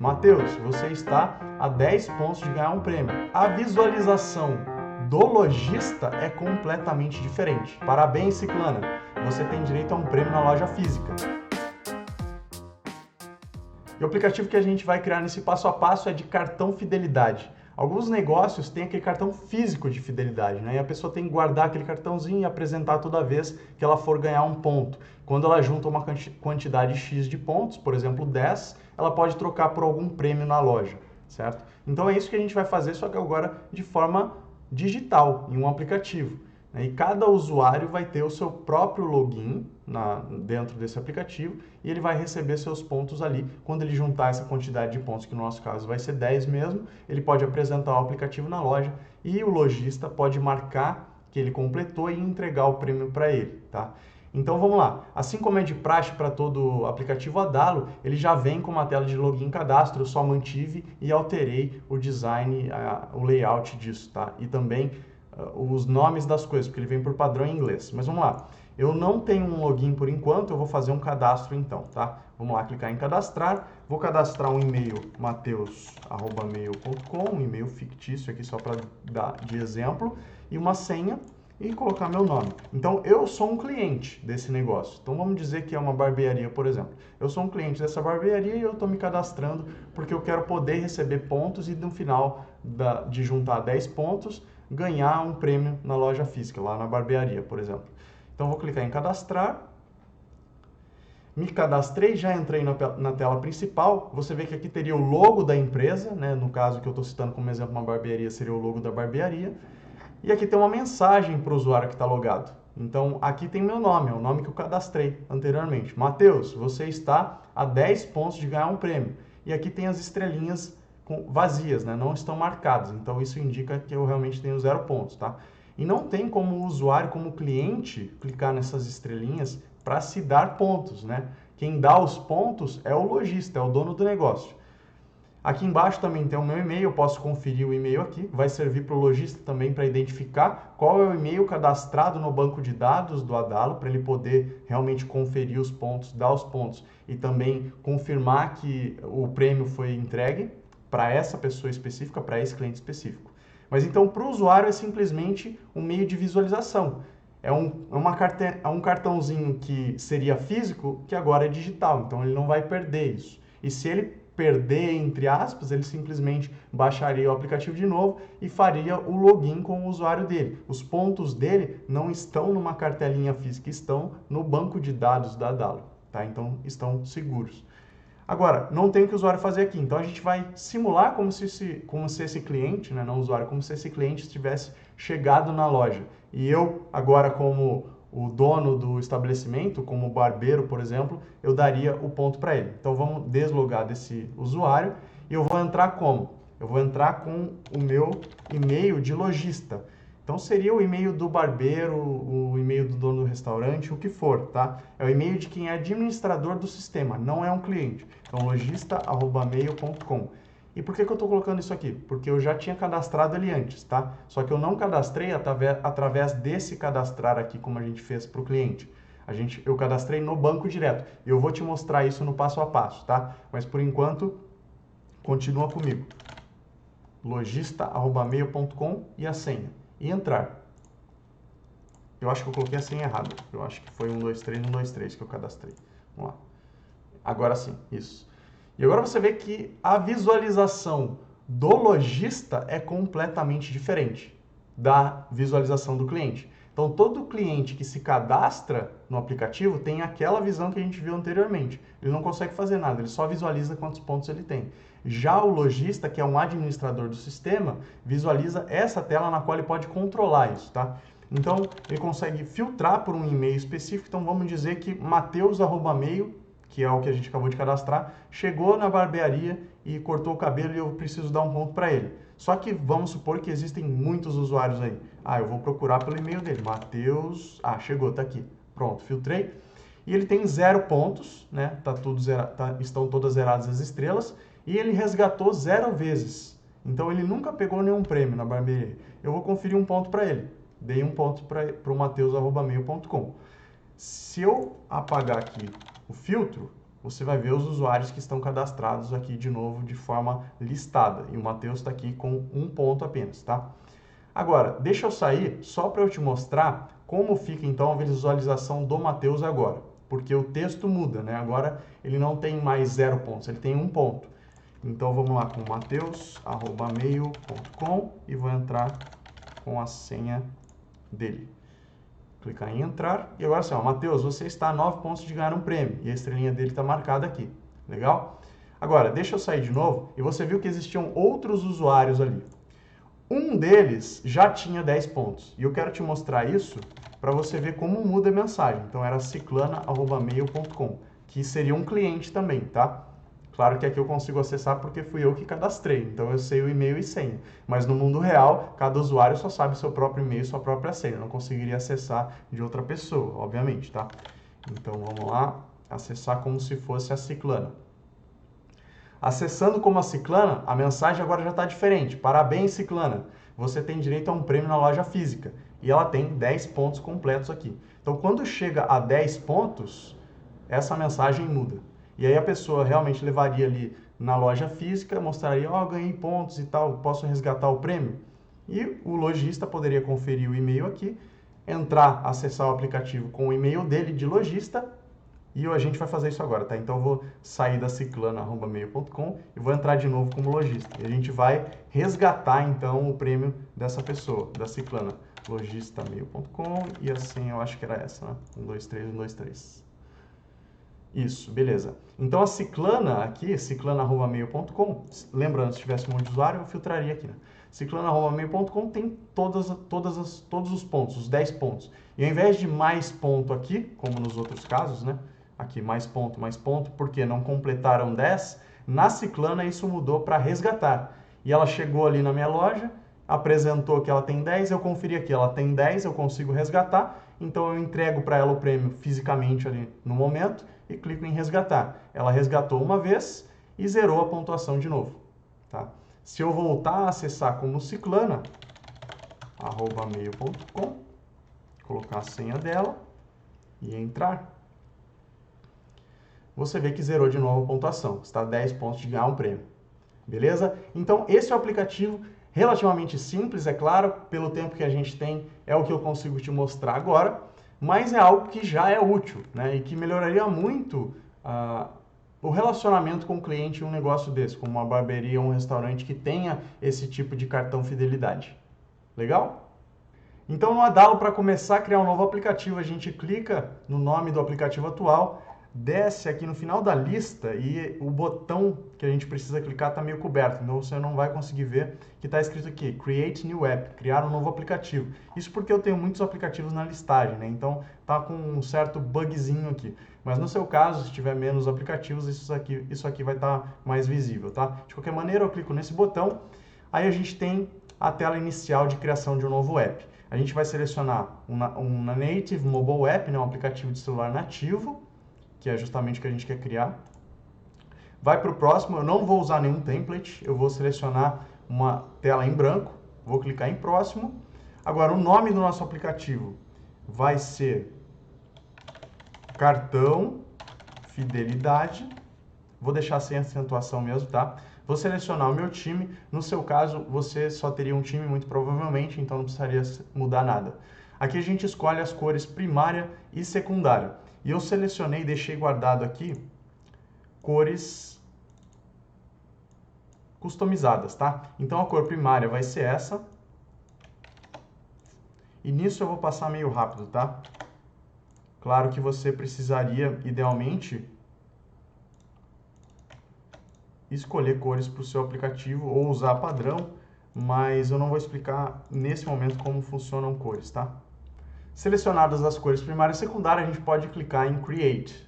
Matheus, você está a 10 pontos de ganhar um prêmio. A visualização do lojista é completamente diferente. Parabéns, Ciclana! Você tem direito a um prêmio na loja física. E o aplicativo que a gente vai criar nesse passo a passo é de cartão fidelidade. Alguns negócios têm aquele cartão físico de fidelidade, né? E a pessoa tem que guardar aquele cartãozinho e apresentar toda vez que ela for ganhar um ponto. Quando ela junta uma quantidade X de pontos, por exemplo 10, ela pode trocar por algum prêmio na loja, certo? Então é isso que a gente vai fazer, só que agora de forma digital, em um aplicativo. E cada usuário vai ter o seu próprio login dentro desse aplicativo e ele vai receber seus pontos ali. Quando ele juntar essa quantidade de pontos, que no nosso caso vai ser 10 mesmo, ele pode apresentar o aplicativo na loja e o lojista pode marcar que ele completou e entregar o prêmio para ele, tá? Então vamos lá, assim como é de praxe para todo aplicativo Adalo, ele já vem com uma tela de login e cadastro, eu só mantive e alterei o design, o layout disso, tá? E também os nomes das coisas, porque ele vem por padrão em inglês. Mas vamos lá, eu não tenho um login por enquanto, eu vou fazer um cadastro então, tá? Vamos lá, clicar em cadastrar, vou cadastrar um e-mail mateus@mail.com, um e-mail fictício aqui só para dar de exemplo, e uma senha, e colocar meu nome. Então, eu sou um cliente desse negócio. Então, vamos dizer que é uma barbearia, por exemplo. Eu sou um cliente dessa barbearia e eu estou me cadastrando porque eu quero poder receber pontos e no final de juntar 10 pontos, ganhar um prêmio na loja física, lá na barbearia, por exemplo. Então, vou clicar em cadastrar. Me cadastrei, já entrei na tela principal. Você vê que aqui teria o logo da empresa, né? No caso que eu estou citando como exemplo uma barbearia, seria o logo da barbearia. E aqui tem uma mensagem para o usuário que está logado. Então, aqui tem meu nome, é o nome que eu cadastrei anteriormente. Matheus, você está a 10 pontos de ganhar um prêmio. E aqui tem as estrelinhas vazias, né? Não estão marcadas. Então, isso indica que eu realmente tenho 0 pontos, tá? E não tem como o usuário, como cliente, clicar nessas estrelinhas para se dar pontos, né? Quem dá os pontos é o lojista, é o dono do negócio. Aqui embaixo também tem o meu e-mail, eu posso conferir o e-mail aqui, vai servir para o lojista também para identificar qual é o e-mail cadastrado no banco de dados do Adalo, para ele poder realmente conferir os pontos, dar os pontos e também confirmar que o prêmio foi entregue para essa pessoa específica, para esse cliente específico. Mas então para o usuário é simplesmente um meio de visualização. É um cartãozinho que seria físico, que agora é digital, então ele não vai perder isso. E se ele perder, entre aspas, ele simplesmente baixaria o aplicativo de novo e faria o login com o usuário dele. Os pontos dele não estão numa cartelinha física, estão no banco de dados da Adalo, tá? Então estão seguros. Agora, não tem o que o usuário fazer aqui, então a gente vai simular como se esse cliente, né, não o usuário, como se esse cliente tivesse chegado na loja. E eu, agora como o dono do estabelecimento, como o barbeiro, por exemplo, eu daria o ponto para ele. Então vamos deslogar desse usuário e eu vou entrar como? Eu vou entrar com o meu e-mail de lojista. Então seria o e-mail do barbeiro, o e-mail do dono do restaurante, o que for, tá? É o e-mail de quem é administrador do sistema, não é um cliente. Então lojista@mail.com. E por que eu estou colocando isso aqui? Porque eu já tinha cadastrado ele antes, tá? Só que eu não cadastrei através desse cadastrar aqui, como a gente fez para o cliente. Eu cadastrei no banco direto. E eu vou te mostrar isso no passo a passo, tá? Mas por enquanto, continua comigo. lojista@mail.com e a senha. E entrar. Eu acho que eu coloquei a senha errada. Eu acho que foi 123 que eu cadastrei. Vamos lá. Agora sim, isso. E agora você vê que a visualização do lojista é completamente diferente da visualização do cliente. Então, todo cliente que se cadastra no aplicativo tem aquela visão que a gente viu anteriormente. Ele não consegue fazer nada, ele só visualiza quantos pontos ele tem. Já o lojista, que é um administrador do sistema, visualiza essa tela na qual ele pode controlar isso, tá? Então, ele consegue filtrar por um e-mail específico. Então, vamos dizer que mateus@mail, que é o que a gente acabou de cadastrar, chegou na barbearia e cortou o cabelo e eu preciso dar um ponto para ele. Só que vamos supor que existem muitos usuários aí. Eu vou procurar pelo e-mail dele, Mateus... chegou, tá aqui. Pronto, filtrei. E ele tem 0 pontos, né? Estão todas zeradas as estrelas. E ele resgatou 0 vezes. Então ele nunca pegou nenhum prêmio na barbearia. Eu vou conferir um ponto para ele. Dei um ponto para o mateus@mail.com. Se eu apagar aqui o filtro, você vai ver os usuários que estão cadastrados aqui de novo de forma listada. E o Matheus está aqui com 1 ponto apenas, tá? Agora, deixa eu sair só para eu te mostrar como fica então a visualização do Matheus agora. Porque o texto muda, né? Agora ele não tem mais 0 pontos, ele tem 1 ponto. Então vamos lá com mateus@mail.com e vou entrar com a senha dele. Clicar em entrar e agora assim, ó, Matheus, você está a 9 pontos de ganhar um prêmio e a estrelinha dele está marcada aqui. Legal? Agora, deixa eu sair de novo e você viu que existiam outros usuários ali. Um deles já tinha 10 pontos e eu quero te mostrar isso para você ver como muda a mensagem. Então era ciclana@mail.com, que seria um cliente também, tá? Claro que aqui eu consigo acessar porque fui eu que cadastrei, então eu sei o e-mail e senha. Mas no mundo real, cada usuário só sabe seu próprio e-mail e sua própria senha. Eu não conseguiria acessar de outra pessoa, obviamente, tá? Então vamos lá, acessar como se fosse a Ciclana. Acessando como a Ciclana, a mensagem agora já está diferente. Parabéns, Ciclana! Você tem direito a um prêmio na loja física. E ela tem 10 pontos completos aqui. Então quando chega a 10 pontos, essa mensagem muda. E aí a pessoa realmente levaria ali na loja física, mostraria, ó, ganhei pontos e tal, posso resgatar o prêmio? E o lojista poderia conferir o e-mail aqui, entrar, acessar o aplicativo com o e-mail dele de lojista, e a gente vai fazer isso agora, tá? Então eu vou sair da ciclana@mail.com e vou entrar de novo como lojista. E a gente vai resgatar então o prêmio dessa pessoa, da Ciclana. Lojista.mail.com e a senha eu acho que era essa, né? 123, 123. Isso, beleza. Então a Ciclana aqui, ciclana@mail.com, lembrando, se tivesse um monte de usuário, eu filtraria aqui, né? Ciclana@mail.com tem todos os pontos, os 10 pontos. E ao invés de mais ponto aqui, como nos outros casos, né? Aqui, mais ponto, porque não completaram 10, na Ciclana isso mudou para resgatar. E ela chegou ali na minha loja, apresentou que ela tem 10, eu conferi aqui, ela tem 10, eu consigo resgatar, então eu entrego para ela o prêmio fisicamente ali no momento, e clico em resgatar. Ela resgatou uma vez e zerou a pontuação de novo. Tá? Se eu voltar a acessar como ciclana@mail.com, colocar a senha dela e entrar, você vê que zerou de novo a pontuação. Está 10 pontos de ganhar um prêmio. Beleza? Então esse é o aplicativo relativamente simples, é claro, pelo tempo que a gente tem, é o que eu consigo te mostrar agora. Mas é algo que já é útil, né? E que melhoraria muito o relacionamento com o cliente em um negócio desse, como uma barbearia ou um restaurante que tenha esse tipo de cartão fidelidade. Legal? Então no Adalo, para começar a criar um novo aplicativo, a gente clica no nome do aplicativo atual, desce aqui no final da lista e o botão que a gente precisa clicar está meio coberto, então você não vai conseguir ver que está escrito aqui, Create New App, criar um novo aplicativo. Isso porque eu tenho muitos aplicativos na listagem, né? Então tá com um certo bugzinho aqui. Mas no seu caso, se tiver menos aplicativos, isso aqui vai estar mais visível, tá? De qualquer maneira, eu clico nesse botão, aí a gente tem a tela inicial de criação de um novo app. A gente vai selecionar uma Native Mobile App, né? Um aplicativo de celular nativo, que é justamente o que a gente quer criar. Vai para o próximo, eu não vou usar nenhum template, eu vou selecionar uma tela em branco, vou clicar em próximo. Agora, o nome do nosso aplicativo vai ser Cartão Fidelidade, vou deixar sem acentuação mesmo, tá? Vou selecionar o meu time, no seu caso, você só teria um time muito provavelmente, então não precisaria mudar nada. Aqui a gente escolhe as cores primária e secundária. E eu selecionei e deixei guardado aqui cores customizadas, tá? Então a cor primária vai ser essa. E nisso eu vou passar meio rápido, tá? Claro que você precisaria, idealmente, escolher cores para o seu aplicativo ou usar padrão, mas eu não vou explicar nesse momento como funcionam cores, tá? Selecionadas as cores primária e secundária, a gente pode clicar em Create.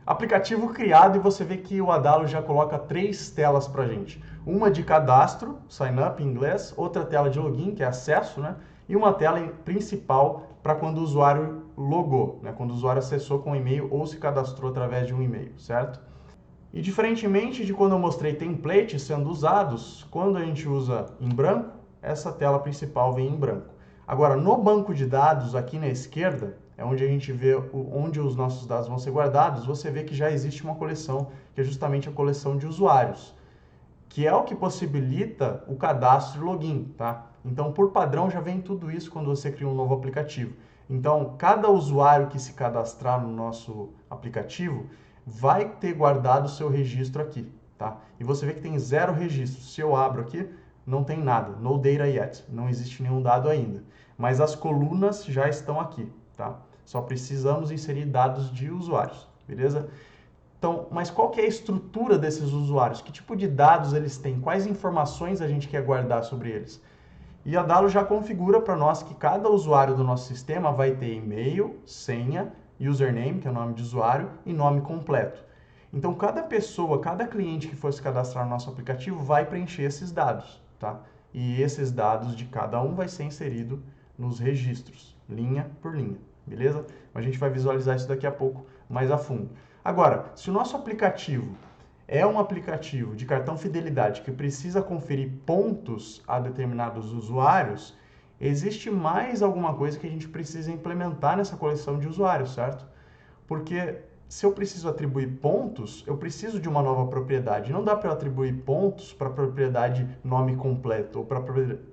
Aplicativo criado e você vê que o Adalo já coloca 3 telas para a gente. Uma de cadastro, Sign Up em inglês, outra tela de login, que é acesso, né? E uma tela principal para quando o usuário logou, né? Quando o usuário acessou com um e-mail ou se cadastrou através de um e-mail, certo? E diferentemente de quando eu mostrei templates sendo usados, quando a gente usa em branco, essa tela principal vem em branco. Agora, no banco de dados, aqui na esquerda, é onde a gente vê onde os nossos dados vão ser guardados, você vê que já existe uma coleção, que é justamente a coleção de usuários, que é o que possibilita o cadastro e login, tá? Então, por padrão, já vem tudo isso quando você cria um novo aplicativo. Então, cada usuário que se cadastrar no nosso aplicativo vai ter guardado o seu registro aqui, tá? E você vê que tem 0 registros. Se eu abro aqui, não tem nada, no data yet, não existe nenhum dado ainda. Mas as colunas já estão aqui, tá? Só precisamos inserir dados de usuários, beleza? Então, mas qual que é a estrutura desses usuários? Que tipo de dados eles têm? Quais informações a gente quer guardar sobre eles? E a Dalo já configura para nós que cada usuário do nosso sistema vai ter e-mail, senha, username, que é o nome de usuário, e nome completo. Então, cada pessoa, cada cliente que for se cadastrar no nosso aplicativo vai preencher esses dados, tá? E esses dados de cada um vai ser inserido nos registros, linha por linha, beleza? A gente vai visualizar isso daqui a pouco mais a fundo. Agora, se o nosso aplicativo é um aplicativo de cartão fidelidade que precisa conferir pontos a determinados usuários, existe mais alguma coisa que a gente precisa implementar nessa coleção de usuários, certo? Porque se eu preciso atribuir pontos, eu preciso de uma nova propriedade. Não dá para eu atribuir pontos para a propriedade nome completo, ou para a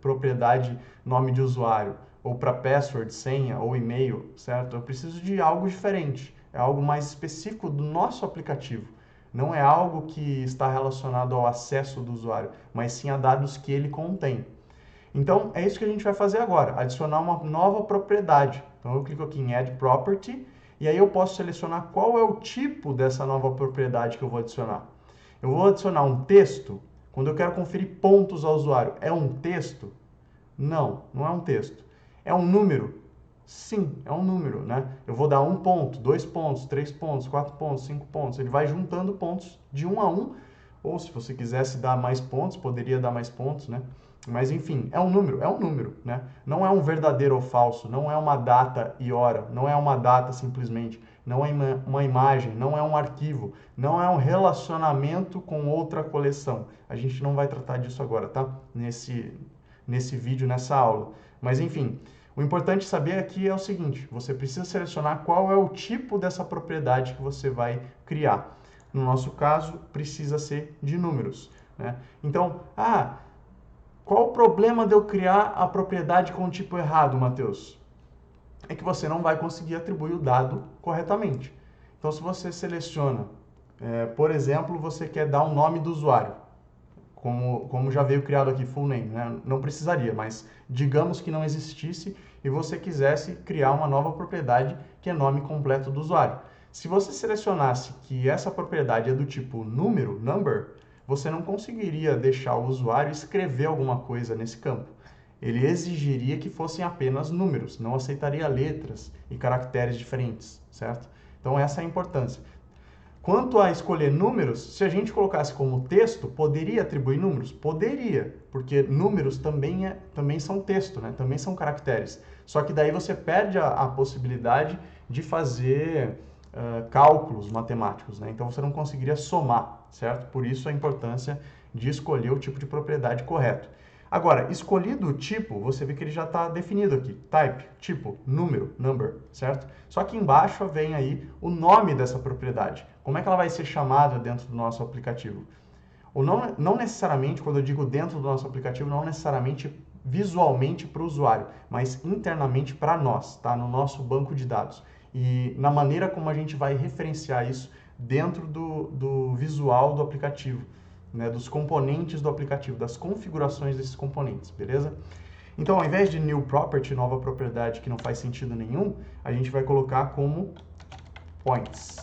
propriedade nome de usuário, ou para password, senha ou e-mail, certo? Eu preciso de algo diferente. É algo mais específico do nosso aplicativo. Não é algo que está relacionado ao acesso do usuário, mas sim a dados que ele contém. Então, é isso que a gente vai fazer agora, adicionar uma nova propriedade. Então, eu clico aqui em Add Property, e aí eu posso selecionar qual é o tipo dessa nova propriedade que eu vou adicionar. Eu vou adicionar um texto, quando eu quero conferir pontos ao usuário. É um texto? Não, não é um texto. É um número? Sim, é um número, né? Eu vou dar 1 ponto, 2 pontos, 3 pontos, 4 pontos, 5 pontos. Ele vai juntando pontos de 1 a 1, ou se você quisesse dar mais pontos, poderia dar mais pontos, né? Mas enfim, é um número, né? Não é um verdadeiro ou falso, não é uma data e hora, não é uma data simplesmente, não é uma imagem, não é um arquivo, não é um relacionamento com outra coleção. A gente não vai tratar disso agora, tá? Nesse vídeo, nessa aula. Mas enfim, o importante saber aqui é o seguinte, você precisa selecionar qual é o tipo dessa propriedade que você vai criar. No nosso caso, precisa ser de números, né? Então, qual o problema de eu criar a propriedade com o tipo errado, Matheus? É que você não vai conseguir atribuir o dado corretamente. Então, se você seleciona, por exemplo, você quer dar um nome do usuário, como já veio criado aqui, full name, né? Não precisaria, mas digamos que não existisse e você quisesse criar uma nova propriedade que é nome completo do usuário. Se você selecionasse que essa propriedade é do tipo número, number, você não conseguiria deixar o usuário escrever alguma coisa nesse campo. Ele exigiria que fossem apenas números, não aceitaria letras e caracteres diferentes, certo? Então essa é a importância. Quanto a escolher números, se a gente colocasse como texto, poderia atribuir números? Poderia, porque números também são texto, né? Também são caracteres. Só que daí você perde a possibilidade de fazer cálculos matemáticos, né? Então você não conseguiria somar, certo? Por isso a importância de escolher o tipo de propriedade correto. Agora, escolhido o tipo, você vê que ele já está definido aqui. Type, tipo, número, number, certo? Só que embaixo vem aí o nome dessa propriedade. Como é que ela vai ser chamada dentro do nosso aplicativo? Ou não necessariamente, quando eu digo dentro do nosso aplicativo, não necessariamente visualmente para o usuário, mas internamente para nós, tá? No nosso banco de dados. E na maneira como a gente vai referenciar isso dentro do visual do aplicativo, né? Dos componentes do aplicativo, das configurações desses componentes, beleza? Então, ao invés de new property, nova propriedade que não faz sentido nenhum, a gente vai colocar como points.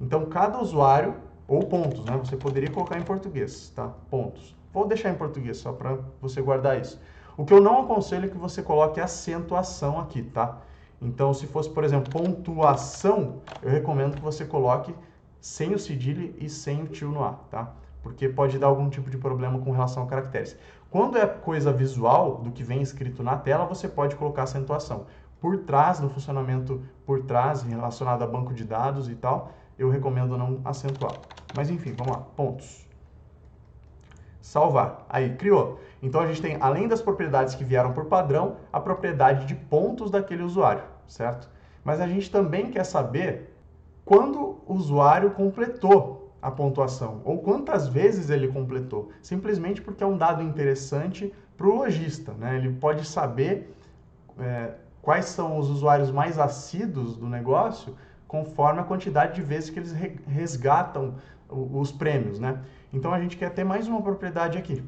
Então, cada usuário, ou pontos, né? Você poderia colocar em português, tá? Pontos. Vou deixar em português, só para você guardar isso. O que eu não aconselho é que você coloque acentuação aqui, tá? Então, se fosse, por exemplo, pontuação, eu recomendo que você coloque sem o cedilha e sem o tio no A, tá? Porque pode dar algum tipo de problema com relação a caracteres. Quando é coisa visual, do que vem escrito na tela, você pode colocar acentuação. Por trás, no funcionamento por trás, relacionado a banco de dados e tal, eu recomendo não acentuar. Mas enfim, vamos lá, pontos. Salvar. Aí, criou. Então a gente tem, além das propriedades que vieram por padrão, a propriedade de pontos daquele usuário, certo? mas a gente também quer saber quando o usuário completou a pontuação, ou quantas vezes ele completou, simplesmente porque é um dado interessante para o lojista, né? Ele pode saber quais são os usuários mais assíduos do negócio conforme a quantidade de vezes que eles resgatam os prêmios, né? Então a gente quer ter mais uma propriedade aqui.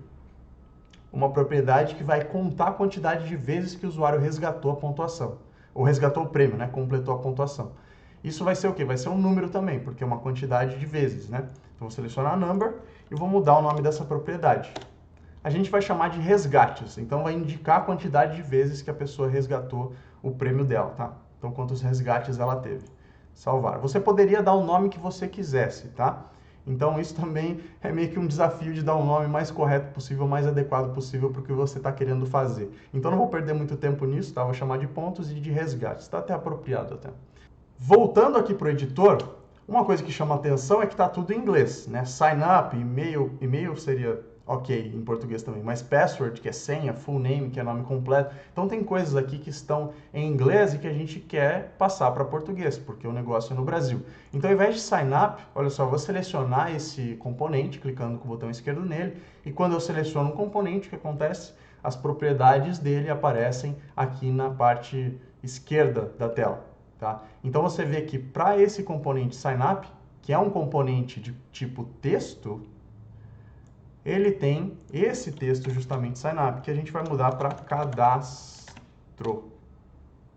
Uma propriedade que vai contar a quantidade de vezes que o usuário resgatou a pontuação. Ou resgatou o prêmio, né? Completou a pontuação. Isso vai ser o quê? Vai ser um número também, porque é uma quantidade de vezes, né? Então vou selecionar number e vou mudar o nome dessa propriedade. A gente vai chamar de resgates, então vai indicar a quantidade de vezes que a pessoa resgatou o prêmio dela, tá? Então quantos resgates ela teve. Salvar. Você poderia dar o nome que você quisesse, tá? Então isso também é meio que um desafio de dar um nome mais correto possível, mais adequado possível para o que você está querendo fazer. Então não vou perder muito tempo nisso, tá? Vou chamar de pontos e de resgates. Está até apropriado até. Voltando aqui para o editor, uma coisa que chama atenção é que está tudo em inglês, né? Sign up, e-mail seria ok em português também, mas password, que é senha, full name, que é nome completo. Então tem coisas aqui que estão em inglês e que a gente quer passar para português, porque o negócio é no Brasil. Então ao invés de sign up, olha só, eu vou selecionar esse componente, clicando com o botão esquerdo nele, e quando eu seleciono um componente, o que acontece? As propriedades dele aparecem aqui na parte esquerda da tela. Tá? Então você vê que para esse componente signup, que é um componente de tipo texto, ele tem esse texto justamente signup, que a gente vai mudar para cadastro.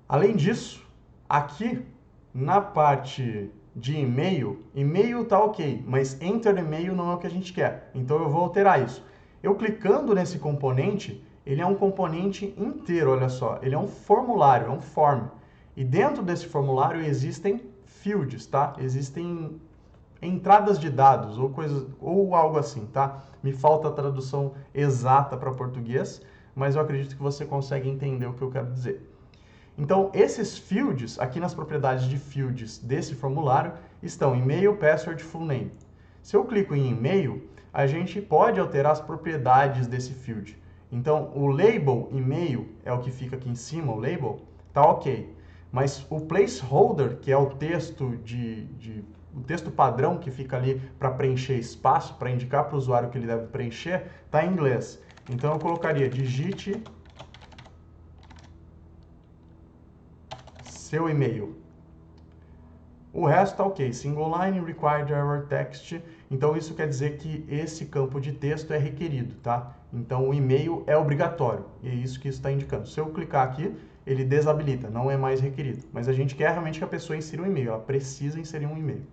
Além disso, aqui na parte de e-mail, e-mail tá ok, mas enter e-mail não é o que a gente quer. Então eu vou alterar isso. Eu clicando nesse componente, ele é um componente inteiro, olha só. Ele é um formulário, é um form. E dentro desse formulário existem fields, tá? Existem entradas de dados ou coisas ou algo assim, tá? Me falta a tradução exata para português, mas eu acredito que você consegue entender o que eu quero dizer. Então, esses fields, aqui nas propriedades de fields desse formulário, estão e-mail, password, full name. Se eu clico em e-mail, a gente pode alterar as propriedades desse field. Então, o label e-mail é o que fica aqui em cima, o label, tá ok. Mas o placeholder, que é o texto o texto padrão que fica ali para preencher espaço, para indicar para o usuário que ele deve preencher, está em inglês. Então eu colocaria digite seu e-mail. O resto está ok. Single line, required error text. Então isso quer dizer que esse campo de texto é requerido, tá? Então o e-mail é obrigatório. E é isso que isso está indicando. Se eu clicar aqui, ele desabilita, não é mais requerido. Mas a gente quer realmente que a pessoa insira um e-mail, ela precisa inserir um e-mail.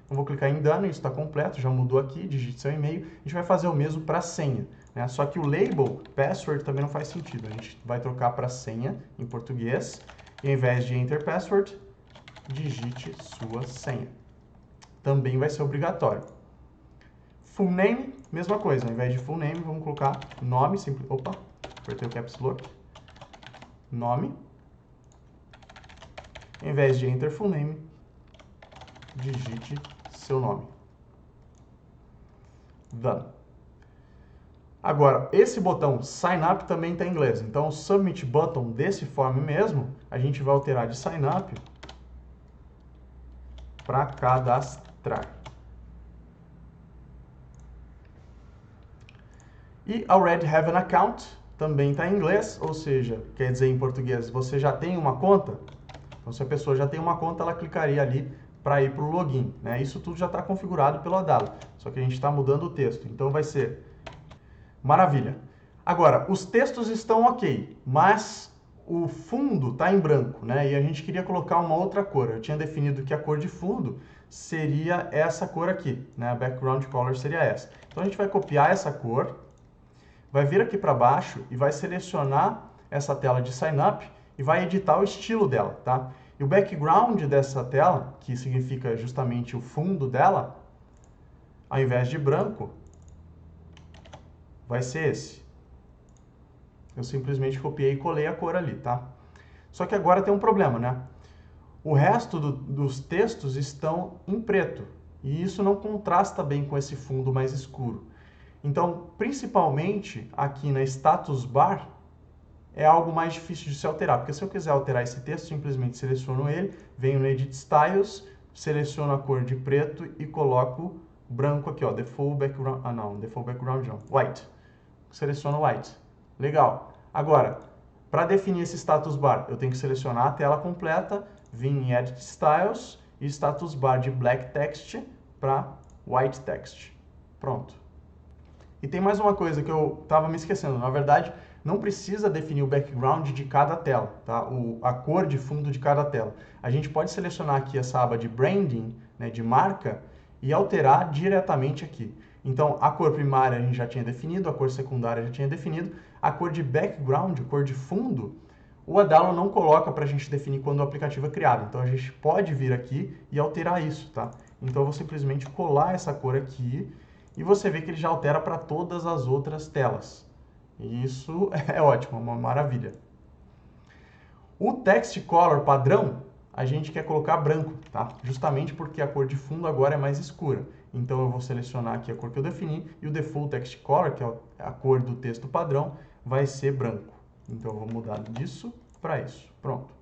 Então vou clicar em done, isso está completo, já mudou aqui, digite seu e-mail. A gente vai fazer o mesmo para a senha, né? Só que o label, password, também não faz sentido. A gente vai trocar para senha em português. E ao invés de enter password, digite sua senha. Também vai ser obrigatório. Full name, mesma coisa. Ao invés de full name, vamos colocar nome, simples. Opa, apertei o caps lock. Nome. Ao invés de enter full name, digite seu nome. Done. Agora, esse botão Sign Up também está em inglês. Então, o Submit Button desse form mesmo, a gente vai alterar de Sign Up para cadastrar. E Already Have an Account também está em inglês, ou seja, quer dizer em português, você já tem uma conta? Então, se a pessoa já tem uma conta, ela clicaria ali para ir para o login, né? Isso tudo já está configurado pelo Adalo, só que a gente está mudando o texto. Então, vai ser maravilha. Agora, os textos estão ok, mas o fundo está em branco, né? E a gente queria colocar uma outra cor. Eu tinha definido que a cor de fundo seria essa cor aqui, né? A background color seria essa. Então, a gente vai copiar essa cor, vai vir aqui para baixo e vai selecionar essa tela de sign up e vai editar o estilo dela, tá? E o background dessa tela, que significa justamente o fundo dela, ao invés de branco, vai ser esse. Eu simplesmente copiei e colei a cor ali, tá? Só que agora tem um problema, né? O resto dos textos estão em preto. E isso não contrasta bem com esse fundo mais escuro. Então, principalmente aqui na status bar, é algo mais difícil de se alterar, porque se eu quiser alterar esse texto, simplesmente seleciono ele, venho no Edit Styles, seleciono a cor de preto e coloco branco aqui, ó, Default Background, Default Background não, White. Seleciono White. Legal. Agora, para definir esse status bar, eu tenho que selecionar a tela completa, vir em Edit Styles e status bar de Black Text para White Text. Pronto. E tem mais uma coisa que eu estava me esquecendo. Na verdade, não precisa definir o background de cada tela, tá? A cor de fundo de cada tela. A gente pode selecionar aqui essa aba de Branding, né, de marca, e alterar diretamente aqui. Então, a cor primária a gente já tinha definido, a cor secundária já tinha definido, a cor de background, cor de fundo, o Adalo não coloca para a gente definir quando o aplicativo é criado. Então, a gente pode vir aqui e alterar isso, tá? Então, eu vou simplesmente colar essa cor aqui e você vê que ele já altera para todas as outras telas. E isso é ótimo, uma maravilha. O text color padrão, a gente quer colocar branco, tá? Justamente porque a cor de fundo agora é mais escura. Então eu vou selecionar aqui a cor que eu defini e o default text color, que é a cor do texto padrão, vai ser branco. Então eu vou mudar disso para isso. Pronto.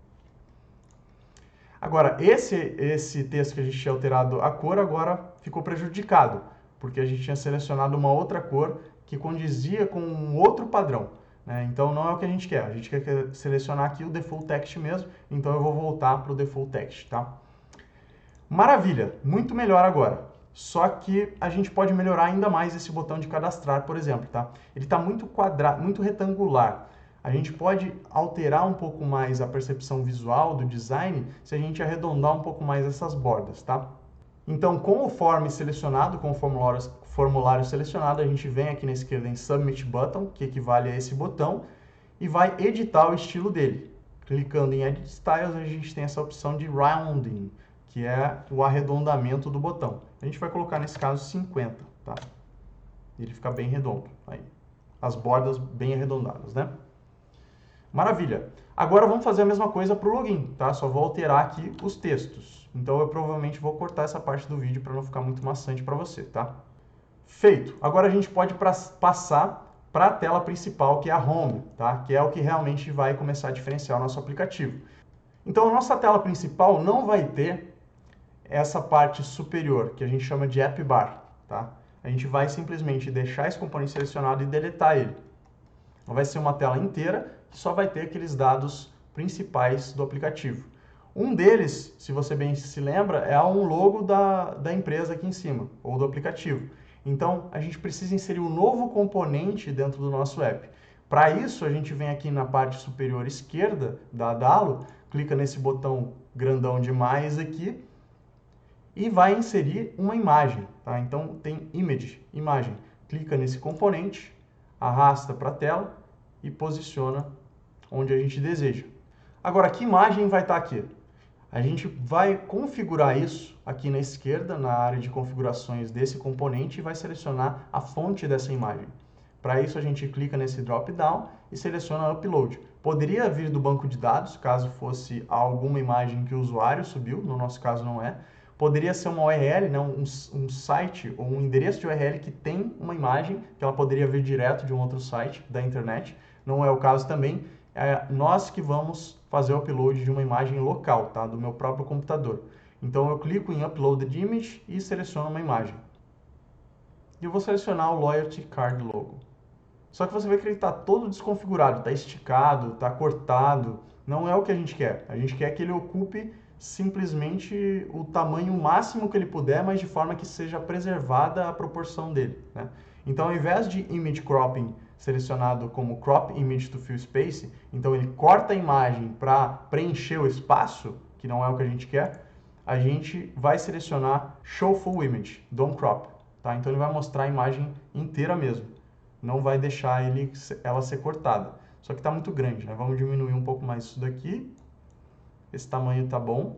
Agora, esse texto que a gente tinha alterado a cor agora ficou prejudicado, porque a gente tinha selecionado uma outra cor que condizia com um outro padrão, né? Então não é o que a gente quer. A gente quer selecionar aqui o default text mesmo, então eu vou voltar para o default text, tá? Maravilha, muito melhor agora. Só que a gente pode melhorar ainda mais esse botão de cadastrar, por exemplo, tá? Ele está muito quadrado, muito retangular. A gente pode alterar um pouco mais a percepção visual do design se a gente arredondar um pouco mais essas bordas, tá? Então, com o form selecionado, com o formulário selecionado, a gente vem aqui na esquerda em Submit Button, que equivale a esse botão, e vai editar o estilo dele. Clicando em Edit Styles, a gente tem essa opção de Rounding, que é o arredondamento do botão. A gente vai colocar, nesse caso, 50, tá? Ele fica bem redondo, aí. As bordas bem arredondadas, né? Maravilha! Agora vamos fazer a mesma coisa para o login, tá? Só vou alterar aqui os textos. Então eu provavelmente vou cortar essa parte do vídeo para não ficar muito maçante para você, tá? Feito! Agora a gente pode passar para a tela principal, que é a Home, tá? Que é o que realmente vai começar a diferenciar o nosso aplicativo. Então a nossa tela principal não vai ter essa parte superior, que a gente chama de App Bar, tá? A gente vai simplesmente deixar esse componente selecionado e deletar ele. Não vai ser uma tela inteira, que só vai ter aqueles dados principais do aplicativo. Um deles, se você bem se lembra, é um logo da empresa aqui em cima, ou do aplicativo. Então, a gente precisa inserir um novo componente dentro do nosso app. Para isso, a gente vem aqui na parte superior esquerda da Adalo, clica nesse botão grandão de mais aqui, e vai inserir uma imagem, tá? Então tem image, imagem. Clica nesse componente, arrasta para a tela e posiciona onde a gente deseja. Agora, que imagem vai estar aqui? A gente vai configurar isso aqui na esquerda, na área de configurações desse componente e vai selecionar a fonte dessa imagem. Para isso a gente clica nesse drop-down e seleciona Upload. Poderia vir do banco de dados, caso fosse alguma imagem que o usuário subiu, no nosso caso não é. Poderia ser uma URL, né, um site ou um endereço de URL que tem uma imagem, que ela poderia vir direto de um outro site da internet. Não é o caso também. É nós que vamos fazer o upload de uma imagem local, tá, do meu próprio computador. Então eu clico em Uploaded Image e seleciono uma imagem. E eu vou selecionar o Loyalty Card Logo. Só que você vê que ele está todo desconfigurado, está esticado, está cortado. Não é o que a gente quer. A gente quer que ele ocupe simplesmente o tamanho máximo que ele puder, mas de forma que seja preservada a proporção dele, né? Então, ao invés de Image Cropping selecionado como Crop Image to Fill Space, então ele corta a imagem para preencher o espaço, que não é o que a gente quer, a gente vai selecionar Show Full Image, Don't Crop, tá? Então ele vai mostrar a imagem inteira mesmo, não vai deixar ela ser cortada. Só que está muito grande, né? Vamos diminuir um pouco mais isso daqui. Esse tamanho tá bom.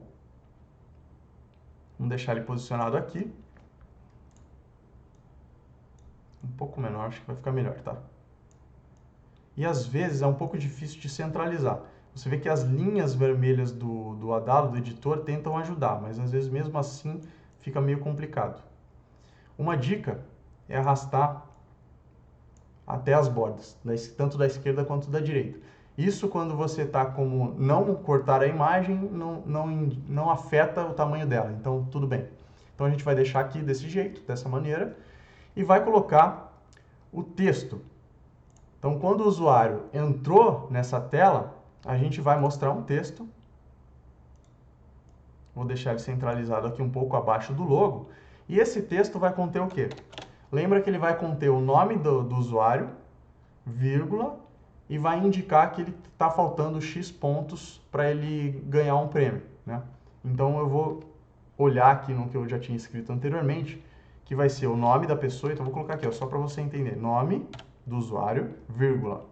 Vamos deixar ele posicionado aqui. Um pouco menor, acho que vai ficar melhor, tá? E às vezes é um pouco difícil de centralizar. Você vê que as linhas vermelhas do Adalo, do editor, tentam ajudar, mas às vezes mesmo assim fica meio complicado. Uma dica é arrastar até as bordas, tanto da esquerda quanto da direita. Isso quando você está como não cortar a imagem, não afeta o tamanho dela, então tudo bem. Então a gente vai deixar aqui desse jeito, dessa maneira, e vai colocar o texto. Então quando o usuário entrou nessa tela, a gente vai mostrar um texto. Vou deixar ele centralizado aqui um pouco abaixo do logo. E esse texto vai conter o quê? Lembra que ele vai conter o nome do usuário, vírgula, e vai indicar que ele está faltando X pontos para ele ganhar um prêmio, né? Então eu vou olhar aqui no que eu já tinha escrito anteriormente, que vai ser o nome da pessoa. Então eu vou colocar aqui, ó, só para você entender. Nome do usuário, vírgula.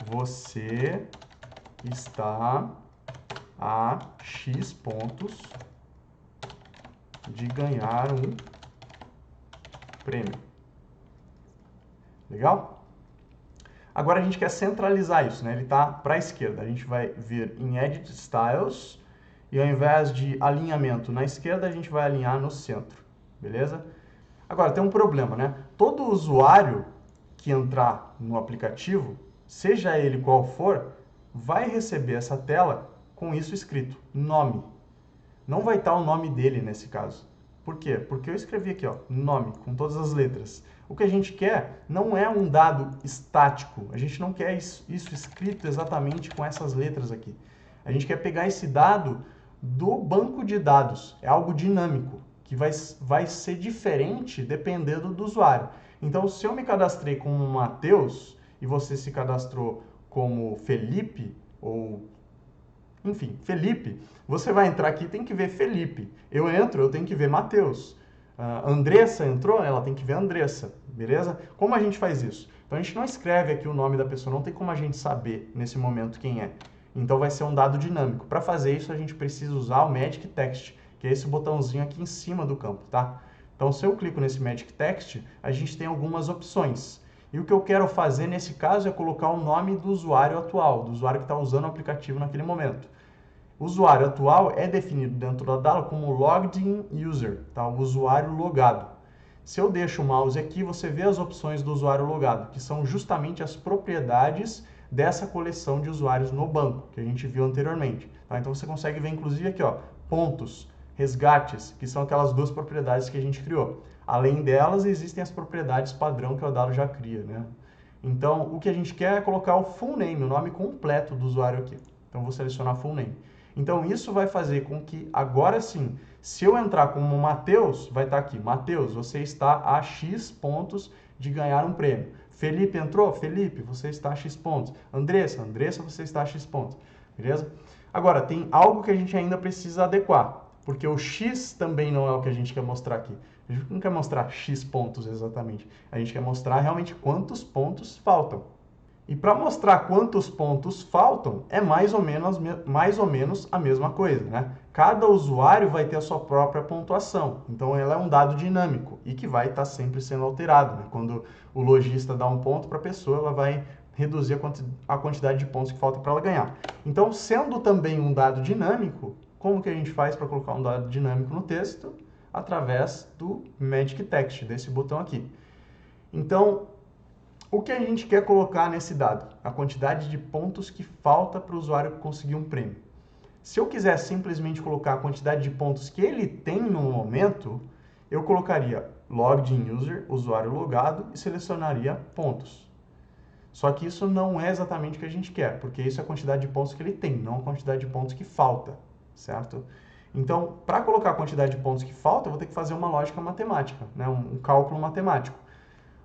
Você está a X pontos de ganhar um prêmio. Legal? Agora a gente quer centralizar isso, né? Ele está para a esquerda. A gente vai vir em Edit Styles e ao invés de alinhamento na esquerda, a gente vai alinhar no centro. Beleza? Agora tem um problema, né? Todo usuário que entrar no aplicativo, seja ele qual for, vai receber essa tela com isso escrito, nome. Não vai estar o nome dele nesse caso. Por quê? Porque eu escrevi aqui, ó, nome, com todas as letras. O que a gente quer não é um dado estático. A gente não quer isso escrito exatamente com essas letras aqui. A gente quer pegar esse dado do banco de dados. É algo dinâmico, que vai ser diferente dependendo do usuário. Então, se eu me cadastrei como Matheus e você se cadastrou como Felipe, ou enfim, Felipe, você vai entrar aqui e tem que ver Felipe. Eu entro, eu tenho que ver Matheus. Andressa entrou, ela tem que ver Andressa, beleza? Como a gente faz isso? Então a gente não escreve aqui o nome da pessoa, não tem como a gente saber nesse momento quem é. Então vai ser um dado dinâmico. Para fazer isso a gente precisa usar o Magic Text, que é esse botãozinho aqui em cima do campo, tá? Então se eu clico nesse Magic Text, a gente tem algumas opções. E o que eu quero fazer nesse caso é colocar o nome do usuário atual, do usuário que está usando o aplicativo naquele momento. O usuário atual é definido dentro da DALL como Logged In User, tá? O usuário logado. Se eu deixo o mouse aqui, você vê as opções do usuário logado, que são justamente as propriedades dessa coleção de usuários no banco, que a gente viu anteriormente. Tá? Então você consegue ver, inclusive, aqui, ó, pontos, resgates, que são aquelas duas propriedades que a gente criou. Além delas, existem as propriedades padrão que o DALL já cria, né? Então, o que a gente quer é colocar o full name, o nome completo do usuário aqui. Então, vou selecionar full name. Então, isso vai fazer com que, agora sim, se eu entrar como Matheus, vai estar aqui, Matheus, você está a X pontos de ganhar um prêmio. Felipe entrou? Felipe, você está a X pontos. Andressa, você está a X pontos. Beleza? Agora, tem algo que a gente ainda precisa adequar, porque o X também não é o que a gente quer mostrar aqui. A gente não quer mostrar X pontos exatamente. A gente quer mostrar realmente quantos pontos faltam. E para mostrar quantos pontos faltam, é mais ou menos a mesma coisa, né? Cada usuário vai ter a sua própria pontuação. Então, ela é um dado dinâmico e que vai estar sempre sendo alterado, né? Quando o lojista dá um ponto para a pessoa, ela vai reduzir a quantidade de pontos que falta para ela ganhar. Então, sendo também um dado dinâmico, como que a gente faz para colocar um dado dinâmico no texto? Através do Magic Text, desse botão aqui. Então, o que a gente quer colocar nesse dado? A quantidade de pontos que falta para o usuário conseguir um prêmio. Se eu quiser simplesmente colocar a quantidade de pontos que ele tem no momento, eu colocaria Logged In User, usuário logado, e selecionaria pontos. Só que isso não é exatamente o que a gente quer, porque isso é a quantidade de pontos que ele tem, não a quantidade de pontos que falta, certo? Então, para colocar a quantidade de pontos que falta, eu vou ter que fazer uma lógica matemática, né? Um cálculo matemático.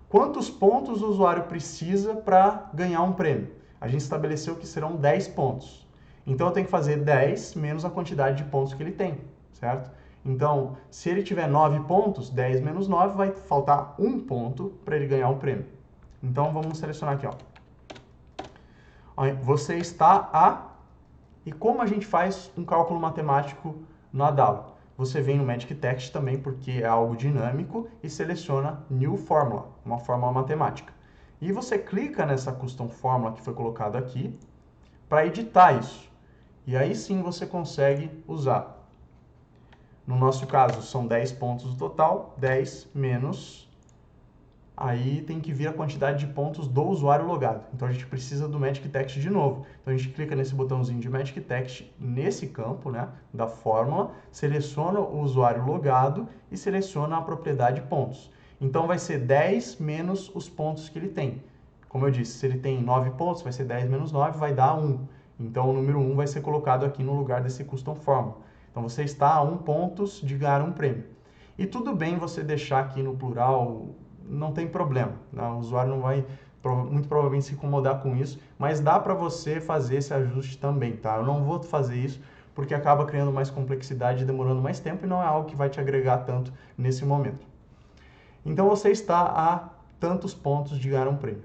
Quantos pontos o usuário precisa para ganhar um prêmio? A gente estabeleceu que serão 10 pontos. Então, eu tenho que fazer 10 menos a quantidade de pontos que ele tem, certo? Então, se ele tiver 9 pontos, 10 menos 9, vai faltar 1 ponto para ele ganhar um prêmio. Então, vamos selecionar aqui, ó. Você está a... E como a gente faz um cálculo matemático na DALL? Você vem no Magic Text também, porque é algo dinâmico, e seleciona New Formula, uma fórmula matemática. E você clica nessa Custom Formula que foi colocada aqui, para editar isso. E aí sim você consegue usar. No nosso caso, são 10 pontos no total, 10 menos aí tem que vir a quantidade de pontos do usuário logado. Então a gente precisa do Magic Text de novo. Então a gente clica nesse botãozinho de Magic Text nesse campo, né, da fórmula, seleciona o usuário logado e seleciona a propriedade pontos. Então vai ser 10 menos os pontos que ele tem. Como eu disse, se ele tem 9 pontos, vai ser 10 menos 9, vai dar 1. Então o número 1 vai ser colocado aqui no lugar desse custom formula. Então você está a 1 pontos de ganhar um prêmio. E tudo bem você deixar aqui no plural, não tem problema, né? O usuário não vai muito provavelmente se incomodar com isso, mas dá para você fazer esse ajuste também, tá? Eu não vou fazer isso porque acaba criando mais complexidade e demorando mais tempo e não é algo que vai te agregar tanto nesse momento. Então você está a tantos pontos de ganhar um prêmio.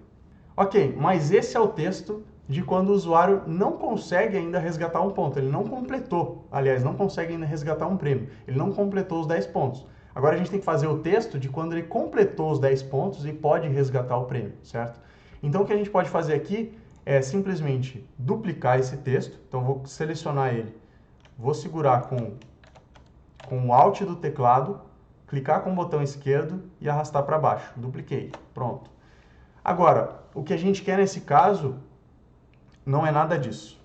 Ok, mas esse é o texto de quando o usuário não consegue ainda resgatar um ponto. Ele não completou, aliás, não consegue ainda resgatar um prêmio. Ele não completou os 10 pontos. Agora a gente tem que fazer o texto de quando ele completou os 10 pontos e pode resgatar o prêmio, certo? Então o que a gente pode fazer aqui é simplesmente duplicar esse texto. Então vou selecionar ele, vou segurar com o Alt do teclado, clicar com o botão esquerdo e arrastar para baixo. Dupliquei, pronto. Agora, o que a gente quer nesse caso não é nada disso.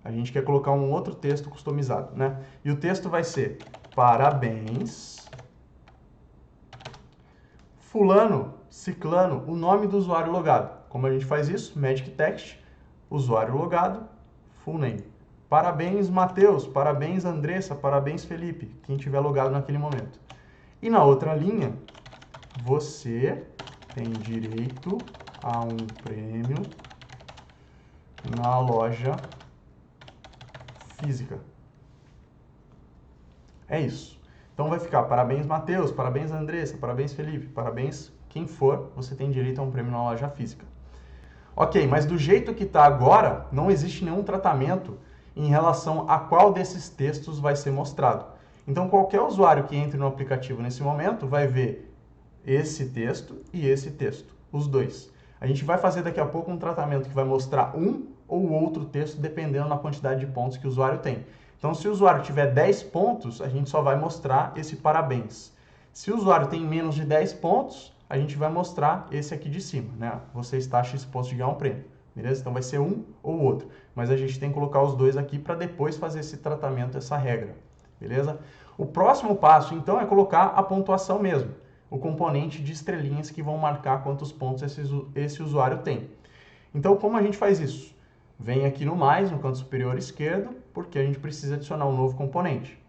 A gente quer colocar um outro texto customizado, né? E o texto vai ser: parabéns, fulano, ciclano, o nome do usuário logado. Como a gente faz isso? Magic Text, usuário logado, full name. Parabéns, Matheus, parabéns, Andressa, parabéns, Felipe, quem tiver logado naquele momento. E na outra linha, você tem direito a um prêmio na loja física. É isso. Então vai ficar parabéns, Matheus, parabéns, Andressa, parabéns, Felipe, parabéns, quem for, você tem direito a um prêmio na loja física. Ok, mas do jeito que está agora, não existe nenhum tratamento em relação a qual desses textos vai ser mostrado. Então qualquer usuário que entre no aplicativo nesse momento vai ver esse texto e esse texto, os dois. A gente vai fazer daqui a pouco um tratamento que vai mostrar um ou outro texto, dependendo da quantidade de pontos que o usuário tem. Então, se o usuário tiver 10 pontos, a gente só vai mostrar esse parabéns. Se o usuário tem menos de 10 pontos, a gente vai mostrar esse aqui de cima, né? Você está X pontos de ganhar um prêmio, beleza? Então vai ser um ou outro, mas a gente tem que colocar os dois aqui para depois fazer esse tratamento, essa regra, beleza? O próximo passo, então, é colocar a pontuação mesmo, o componente de estrelinhas que vão marcar quantos pontos esse usuário tem. Então, como a gente faz isso? Vem aqui no mais, no canto superior esquerdo, porque a gente precisa adicionar um novo componente.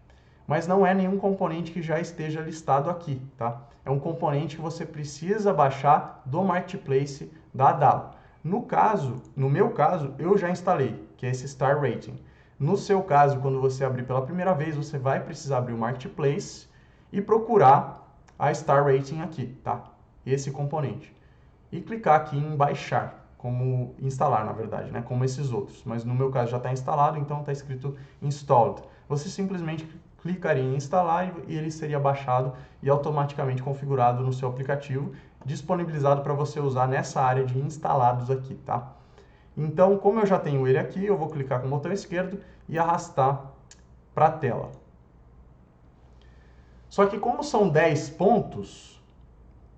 Mas não é nenhum componente que já esteja listado aqui, tá? É um componente que você precisa baixar do Marketplace da Adalo. No meu caso, eu já instalei, que é esse Star Rating. No seu caso, quando você abrir pela primeira vez, você vai precisar abrir o Marketplace e procurar a Star Rating aqui, tá? Esse componente. E clicar aqui em baixar, como instalar, na verdade, né? Como esses outros. Mas no meu caso já está instalado, então está escrito installed. Você simplesmente clicaria em instalar e ele seria baixado e automaticamente configurado no seu aplicativo, disponibilizado para você usar nessa área de instalados aqui, tá? Então, como eu já tenho ele aqui, eu vou clicar com o botão esquerdo e arrastar para a tela. Só que como são 10 pontos,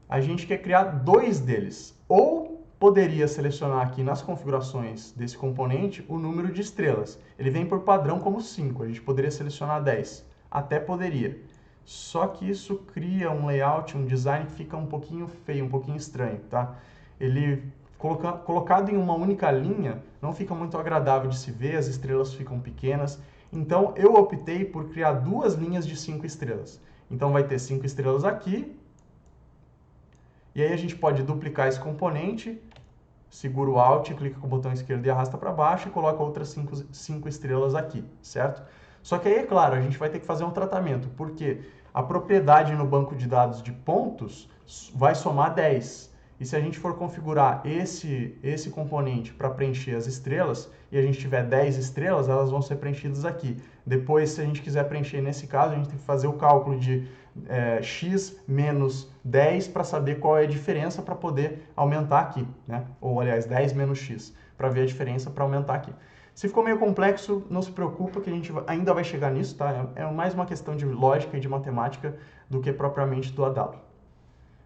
a gente quer criar 2 deles. Ou poderia selecionar aqui nas configurações desse componente o número de estrelas. Ele vem por padrão como 5, a gente poderia selecionar 10. Até poderia. Só que isso cria um layout, um design que fica um pouquinho feio, um pouquinho estranho, tá? Ele colocado em uma única linha não fica muito agradável de se ver, as estrelas ficam pequenas. Então eu optei por criar 2 linhas de 5 estrelas. Então vai ter 5 estrelas aqui. E aí a gente pode duplicar esse componente, segura o Alt, clica com o botão esquerdo e arrasta para baixo e coloca outras 5 estrelas aqui, certo? Só que aí, é claro, a gente vai ter que fazer um tratamento, porque a propriedade no banco de dados de pontos vai somar 10. E se a gente for configurar esse componente para preencher as estrelas, e a gente tiver 10 estrelas, elas vão ser preenchidas aqui. Depois, se a gente quiser preencher nesse caso, a gente tem que fazer o cálculo de x menos 10 para saber qual é a diferença para poder aumentar aqui, né? Ou, aliás, 10 menos x, para ver a diferença para aumentar aqui. Se ficou meio complexo, não se preocupa que a gente ainda vai chegar nisso, tá? É mais uma questão de lógica e de matemática do que propriamente do Adalo.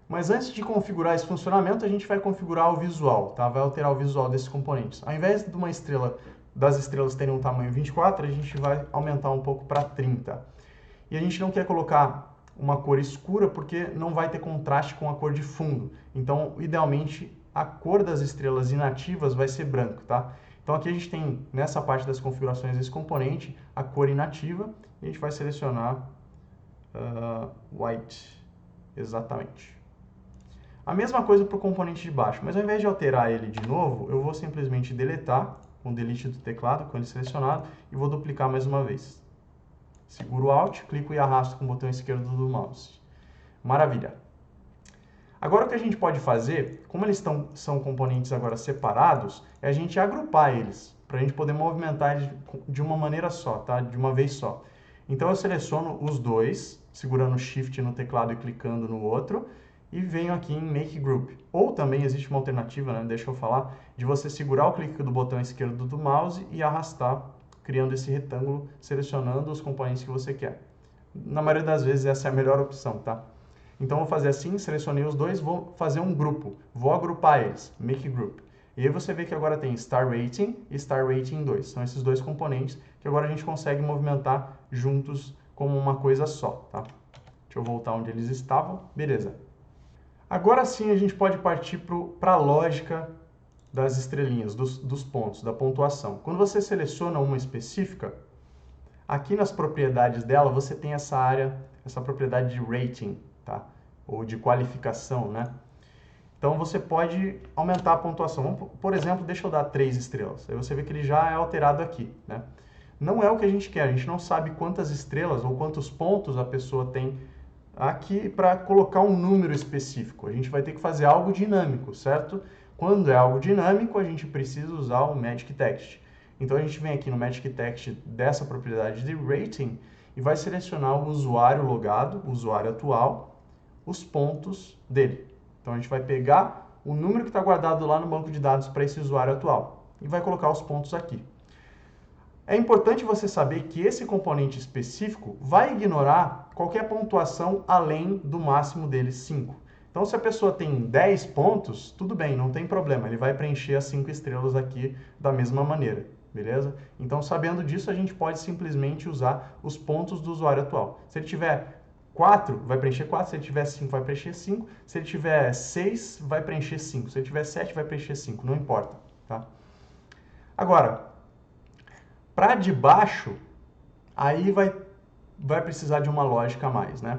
Mas antes de configurar esse funcionamento, a gente vai configurar o visual, tá? Vai alterar o visual desses componentes. Ao invés de uma estrela, das estrelas terem um tamanho 24, a gente vai aumentar um pouco para 30. E a gente não quer colocar uma cor escura porque não vai ter contraste com a cor de fundo. Então, idealmente, a cor das estrelas inativas vai ser branco, tá? Então aqui a gente tem, nessa parte das configurações desse componente, a cor inativa, e a gente vai selecionar white, exatamente. A mesma coisa para o componente de baixo, mas ao invés de alterar ele de novo, eu vou simplesmente deletar, com delete do teclado, com ele selecionado, e vou duplicar mais uma vez. Seguro o Alt, clico e arrasto com o botão esquerdo do mouse. Maravilha! Agora o que a gente pode fazer, como eles são componentes agora separados, é a gente agrupar eles, para a gente poder movimentar eles de uma maneira só, tá? De uma vez só. Então eu seleciono os dois, segurando Shift no teclado e clicando no outro, e venho aqui em Make Group. Ou também existe uma alternativa, né, deixa eu falar, de você segurar o clique do botão esquerdo do mouse e arrastar, criando esse retângulo, selecionando os componentes que você quer. Na maioria das vezes essa é a melhor opção, tá? Então vou fazer assim, selecionei os dois, vou fazer um grupo, vou agrupar eles, Make Group. E aí você vê que agora tem Star Rating e Star Rating 2. São esses dois componentes que agora a gente consegue movimentar juntos como uma coisa só, tá? Deixa eu voltar onde eles estavam. Beleza. Agora sim a gente pode partir para a lógica das estrelinhas, dos pontos, da pontuação. Quando você seleciona uma específica, aqui nas propriedades dela você tem essa área, essa propriedade de rating, tá? Ou de qualificação, né? Então você pode aumentar a pontuação. Por exemplo, deixa eu dar 3 estrelas. Aí você vê que ele já é alterado aqui, né? Não é o que a gente quer, a gente não sabe quantas estrelas ou quantos pontos a pessoa tem aqui para colocar um número específico. A gente vai ter que fazer algo dinâmico, certo? Quando é algo dinâmico, a gente precisa usar o Magic Text. Então a gente vem aqui no Magic Text dessa propriedade de rating e vai selecionar o usuário logado, o usuário atual, os pontos dele. Então a gente vai pegar o número que está guardado lá no banco de dados para esse usuário atual e vai colocar os pontos aqui. É importante você saber que esse componente específico vai ignorar qualquer pontuação além do máximo dele, 5. Então, se a pessoa tem 10 pontos, tudo bem, não tem problema. Ele vai preencher as 5 estrelas aqui da mesma maneira, beleza? Então, sabendo disso, a gente pode simplesmente usar os pontos do usuário atual. Se ele tiver 4, vai preencher 4. Se ele tiver 5, vai preencher 5. Se ele tiver 6, vai preencher 5. Se ele tiver 7, vai preencher 5. Não importa, tá? Agora, para de baixo, aí vai precisar de uma lógica a mais, né?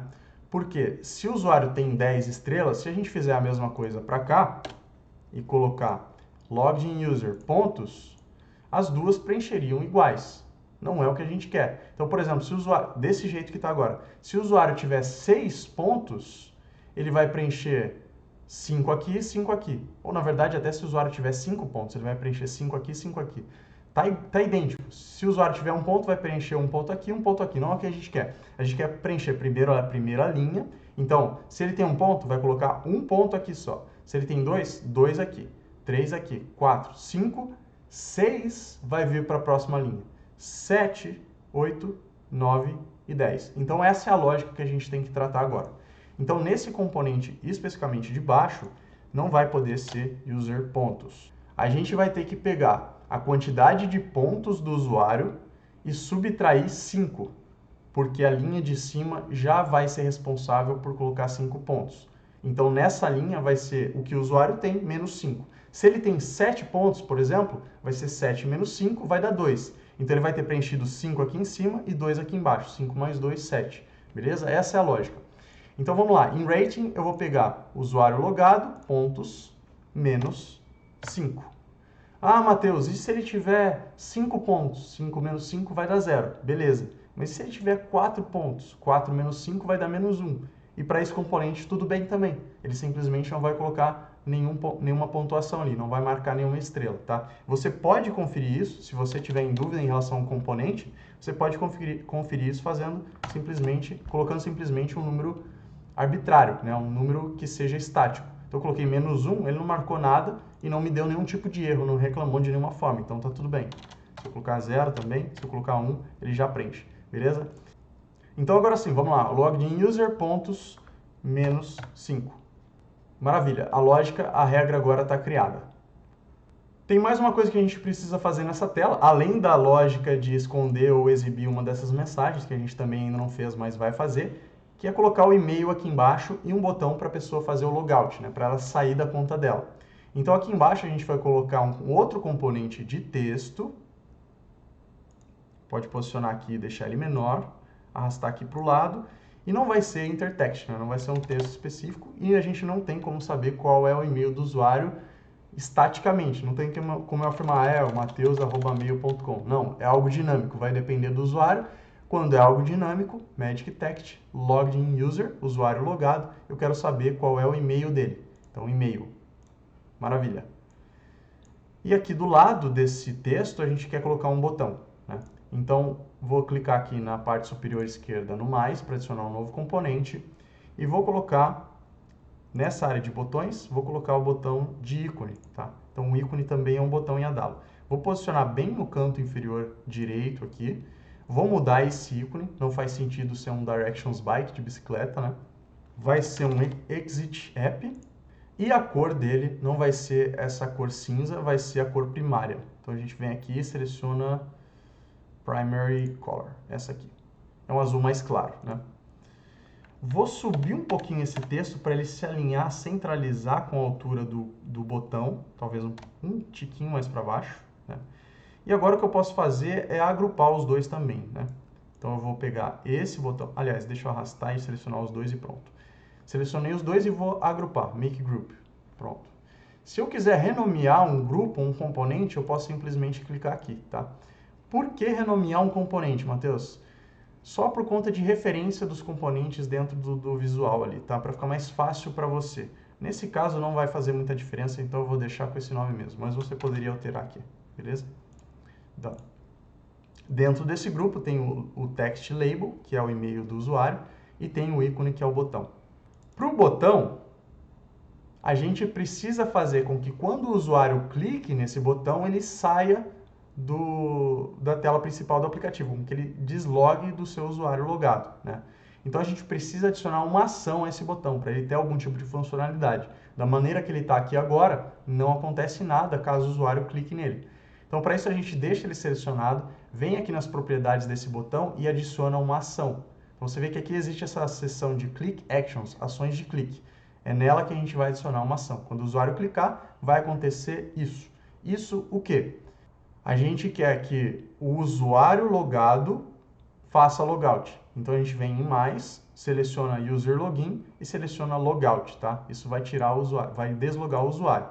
Porque se o usuário tem 10 estrelas, se a gente fizer a mesma coisa para cá e colocar login user pontos, as duas preencheriam iguais. Não é o que a gente quer. Então, por exemplo, se o usuário, desse jeito que está agora, se o usuário tiver 6 pontos, ele vai preencher 5 aqui e 5 aqui. Ou, na verdade, até se o usuário tiver 5 pontos, ele vai preencher 5 aqui e 5 aqui. Tá idêntico. Se o usuário tiver um ponto, vai preencher um ponto aqui e um ponto aqui. Não é o que a gente quer. A gente quer preencher primeiro a primeira linha. Então, se ele tem um ponto, vai colocar um ponto aqui só. Se ele tem dois, dois aqui. 3 aqui. 4, 5, 6 vai vir para a próxima linha. 7, 8, 9 e 10. Então, essa é a lógica que a gente tem que tratar agora. Então, nesse componente especificamente de baixo, não vai poder ser user pontos. A gente vai ter que pegar a quantidade de pontos do usuário e subtrair 5, porque a linha de cima já vai ser responsável por colocar 5 pontos. Então, nessa linha vai ser o que o usuário tem, menos 5. Se ele tem 7 pontos, por exemplo, vai ser 7 menos 5, vai dar 2. Então, ele vai ter preenchido 5 aqui em cima e 2 aqui embaixo. 5 mais 2, 7. Beleza? Essa é a lógica. Então, vamos lá. Em rating, eu vou pegar usuário logado, pontos, menos 5. Ah, Matheus, e se ele tiver 5 pontos? 5 menos 5 vai dar 0. Beleza. Mas se ele tiver 4 pontos? 4 menos 5 vai dar menos 1. E para esse componente, tudo bem também. Ele simplesmente não vai colocar nenhuma pontuação ali, não vai marcar nenhuma estrela, tá? Você pode conferir isso, se você tiver em dúvida em relação ao componente, você pode conferir isso colocando simplesmente um número arbitrário, né? Um número que seja estático. Então eu coloquei menos 1, ele não marcou nada e não me deu nenhum tipo de erro, não reclamou de nenhuma forma, então tá tudo bem. Se eu colocar 0 também, se eu colocar 1, ele já preenche, beleza? Então agora sim, vamos lá, login user pontos menos 5. Maravilha, a lógica, a regra agora está criada. Tem mais uma coisa que a gente precisa fazer nessa tela, além da lógica de esconder ou exibir uma dessas mensagens, que a gente também ainda não fez, mas vai fazer, que é colocar o e-mail aqui embaixo e um botão para a pessoa fazer o logout, né, para ela sair da conta dela. Então aqui embaixo a gente vai colocar um outro componente de texto, pode posicionar aqui e deixar ele menor, arrastar aqui para o lado, e não vai ser intertext, né, não vai ser um texto específico, e a gente não tem como saber qual é o e-mail do usuário estaticamente, não tem como eu afirmar, o mateus@mail.com. Não, é algo dinâmico, vai depender do usuário. Quando é algo dinâmico, magic text, logged in user, usuário logado, eu quero saber qual é o e-mail dele. Então, e-mail. Maravilha. E aqui do lado desse texto, a gente quer colocar um botão, né? Então, vou clicar aqui na parte superior esquerda no mais, para adicionar um novo componente, e vou colocar nessa área de botões, vou colocar o botão de ícone, tá? Então, o ícone também é um botão em Adalo. Vou posicionar bem no canto inferior direito aqui. Vou mudar esse ícone, não faz sentido ser um Directions Bike de bicicleta, né? Vai ser um Exit App. E a cor dele não vai ser essa cor cinza, vai ser a cor primária. Então, a gente vem aqui e seleciona Primary Color, essa aqui. É um azul mais claro, né? Vou subir um pouquinho esse texto para ele se alinhar, centralizar com a altura do botão, talvez um tiquinho mais para baixo, né? E agora o que eu posso fazer é agrupar os dois também, né? Então eu vou pegar esse botão, aliás, deixa eu arrastar e selecionar os dois e pronto. Selecionei os dois e vou agrupar, Make Group, pronto. Se eu quiser renomear um grupo, um componente, eu posso simplesmente clicar aqui, tá? Por que renomear um componente, Matheus? Só por conta de referência dos componentes dentro do visual ali, tá? Para ficar mais fácil para você. Nesse caso não vai fazer muita diferença, então eu vou deixar com esse nome mesmo, mas você poderia alterar aqui, beleza? Então, dentro desse grupo tem o text label, que é o e-mail do usuário, e tem o ícone, que é o botão. Para o botão, a gente precisa fazer com que quando o usuário clique nesse botão, ele saia da tela principal do aplicativo, com que ele deslogue do seu usuário logado, né? Então a gente precisa adicionar uma ação a esse botão para ele ter algum tipo de funcionalidade. Da maneira que ele está aqui agora, não acontece nada caso o usuário clique nele. Então para isso a gente deixa ele selecionado, vem aqui nas propriedades desse botão e adiciona uma ação. Então você vê que aqui existe essa seção de Click Actions, ações de clique. É nela que a gente vai adicionar uma ação. Quando o usuário clicar, vai acontecer isso. Isso o quê? A gente quer que o usuário logado faça logout. Então a gente vem em mais, seleciona User Login e seleciona Logout, tá? Isso vai tirar o usuário, vai deslogar o usuário.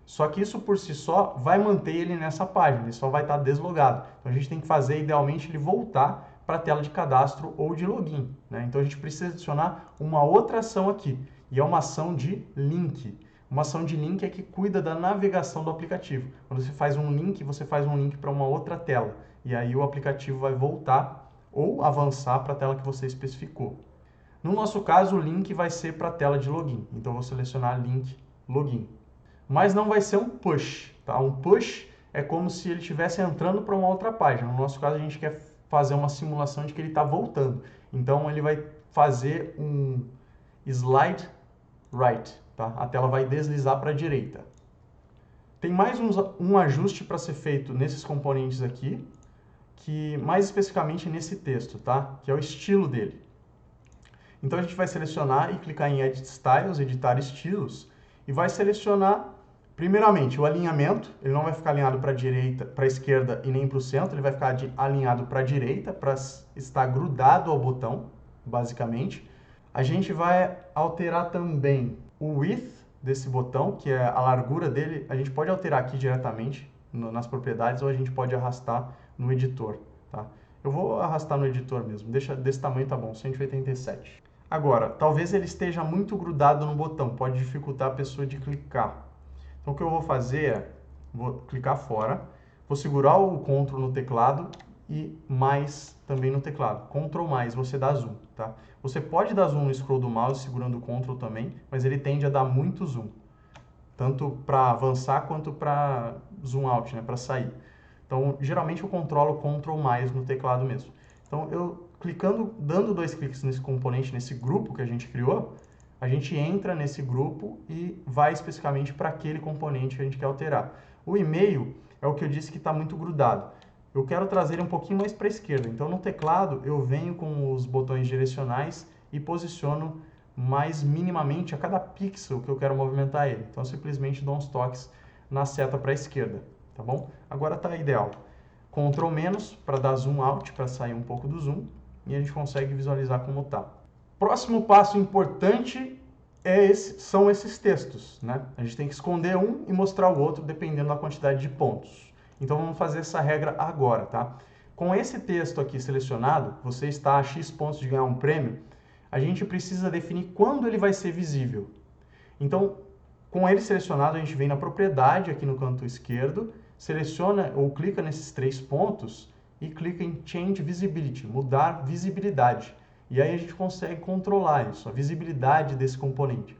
Só que isso por si só vai manter ele nessa página, ele só vai estar deslogado. Então a gente tem que fazer idealmente ele voltar para a tela de cadastro ou de login, né? Então a gente precisa adicionar uma outra ação aqui, e é uma ação de link. Uma ação de link é que cuida da navegação do aplicativo. Quando você faz um link para uma outra tela. E aí o aplicativo vai voltar ou avançar para a tela que você especificou. No nosso caso, o link vai ser para a tela de login. Então, eu vou selecionar link login. Mas não vai ser um push, tá? Um push é como se ele estivesse entrando para uma outra página. No nosso caso, a gente quer fazer uma simulação de que ele está voltando. Então, ele vai fazer um slide right. Tá? A tela vai deslizar para a direita. Tem mais um ajuste para ser feito nesses componentes aqui, que mais especificamente nesse texto, tá? Que é o estilo dele. Então a gente vai selecionar e clicar em Edit Styles, editar estilos, e vai selecionar primeiramente o alinhamento. Ele não vai ficar alinhado para a direita, para a esquerda e nem para o centro, ele vai ficar alinhado para a direita, para estar grudado ao botão, basicamente. A gente vai alterar também o width desse botão, que é a largura dele. A gente pode alterar aqui diretamente nas propriedades ou a gente pode arrastar no editor, tá? Eu vou arrastar no editor mesmo, deixa desse tamanho, tá bom, 187. Agora, talvez ele esteja muito grudado no botão, pode dificultar a pessoa de clicar. Então o que eu vou fazer é, vou clicar fora, vou segurar o Ctrl no teclado e mais também no teclado. Ctrl mais, você dá zoom, tá? Você pode dar zoom no scroll do mouse segurando o Ctrl também, mas ele tende a dar muito zoom. Tanto para avançar quanto para zoom out, né? Para sair. Então, geralmente eu controlo Ctrl mais no teclado mesmo. Então, eu clicando, dando 2 cliques nesse componente, nesse grupo que a gente criou, a gente entra nesse grupo e vai especificamente para aquele componente que a gente quer alterar. O e-mail é o que eu disse que está muito grudado. Eu quero trazer ele um pouquinho mais para a esquerda. Então, no teclado, eu venho com os botões direcionais e posiciono mais minimamente a cada pixel que eu quero movimentar ele. Então, eu simplesmente dou uns toques na seta para a esquerda, tá bom? Agora está ideal. Ctrl- para dar zoom out, para sair um pouco do zoom, e a gente consegue visualizar como está. Próximo passo importante são esses textos, né? A gente tem que esconder um e mostrar o outro dependendo da quantidade de pontos. Então vamos fazer essa regra agora, tá? Com esse texto aqui selecionado, você está a X pontos de ganhar um prêmio, a gente precisa definir quando ele vai ser visível. Então, com ele selecionado, a gente vem na propriedade aqui no canto esquerdo, seleciona ou clica nesses 3 pontos e clica em Change Visibility, mudar visibilidade. E aí a gente consegue controlar isso, a visibilidade desse componente.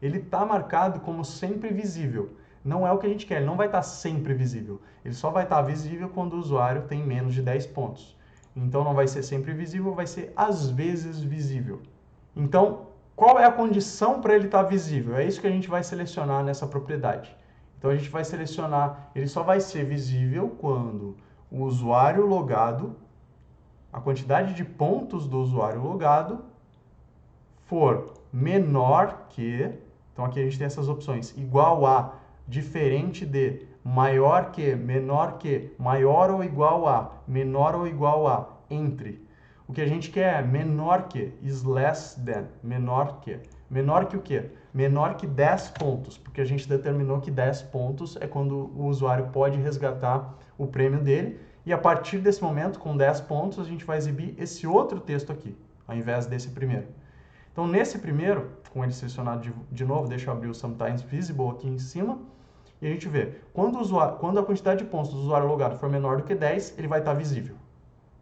Ele está marcado como sempre visível. Não é o que a gente quer, ele não vai estar sempre visível. Ele só vai estar visível quando o usuário tem menos de 10 pontos. Então não vai ser sempre visível, vai ser às vezes visível. Então, qual é a condição para ele estar visível? É isso que a gente vai selecionar nessa propriedade. Então a gente vai selecionar, ele só vai ser visível quando o usuário logado, a quantidade de pontos do usuário logado for menor que, então aqui a gente tem essas opções, igual a, diferente de, maior que, menor que, maior ou igual a, menor ou igual a, entre. O que a gente quer é menor que, is less than, menor que. Menor que o quê? Menor que 10 pontos, porque a gente determinou que 10 pontos é quando o usuário pode resgatar o prêmio dele, e a partir desse momento, com 10 pontos, a gente vai exibir esse outro texto aqui, ao invés desse primeiro. Então, nesse primeiro, com ele selecionado de novo, deixa eu abrir o Sometimes Visible aqui em cima, e a gente vê, quando a quantidade de pontos do usuário logado for menor do que 10, ele vai estar visível.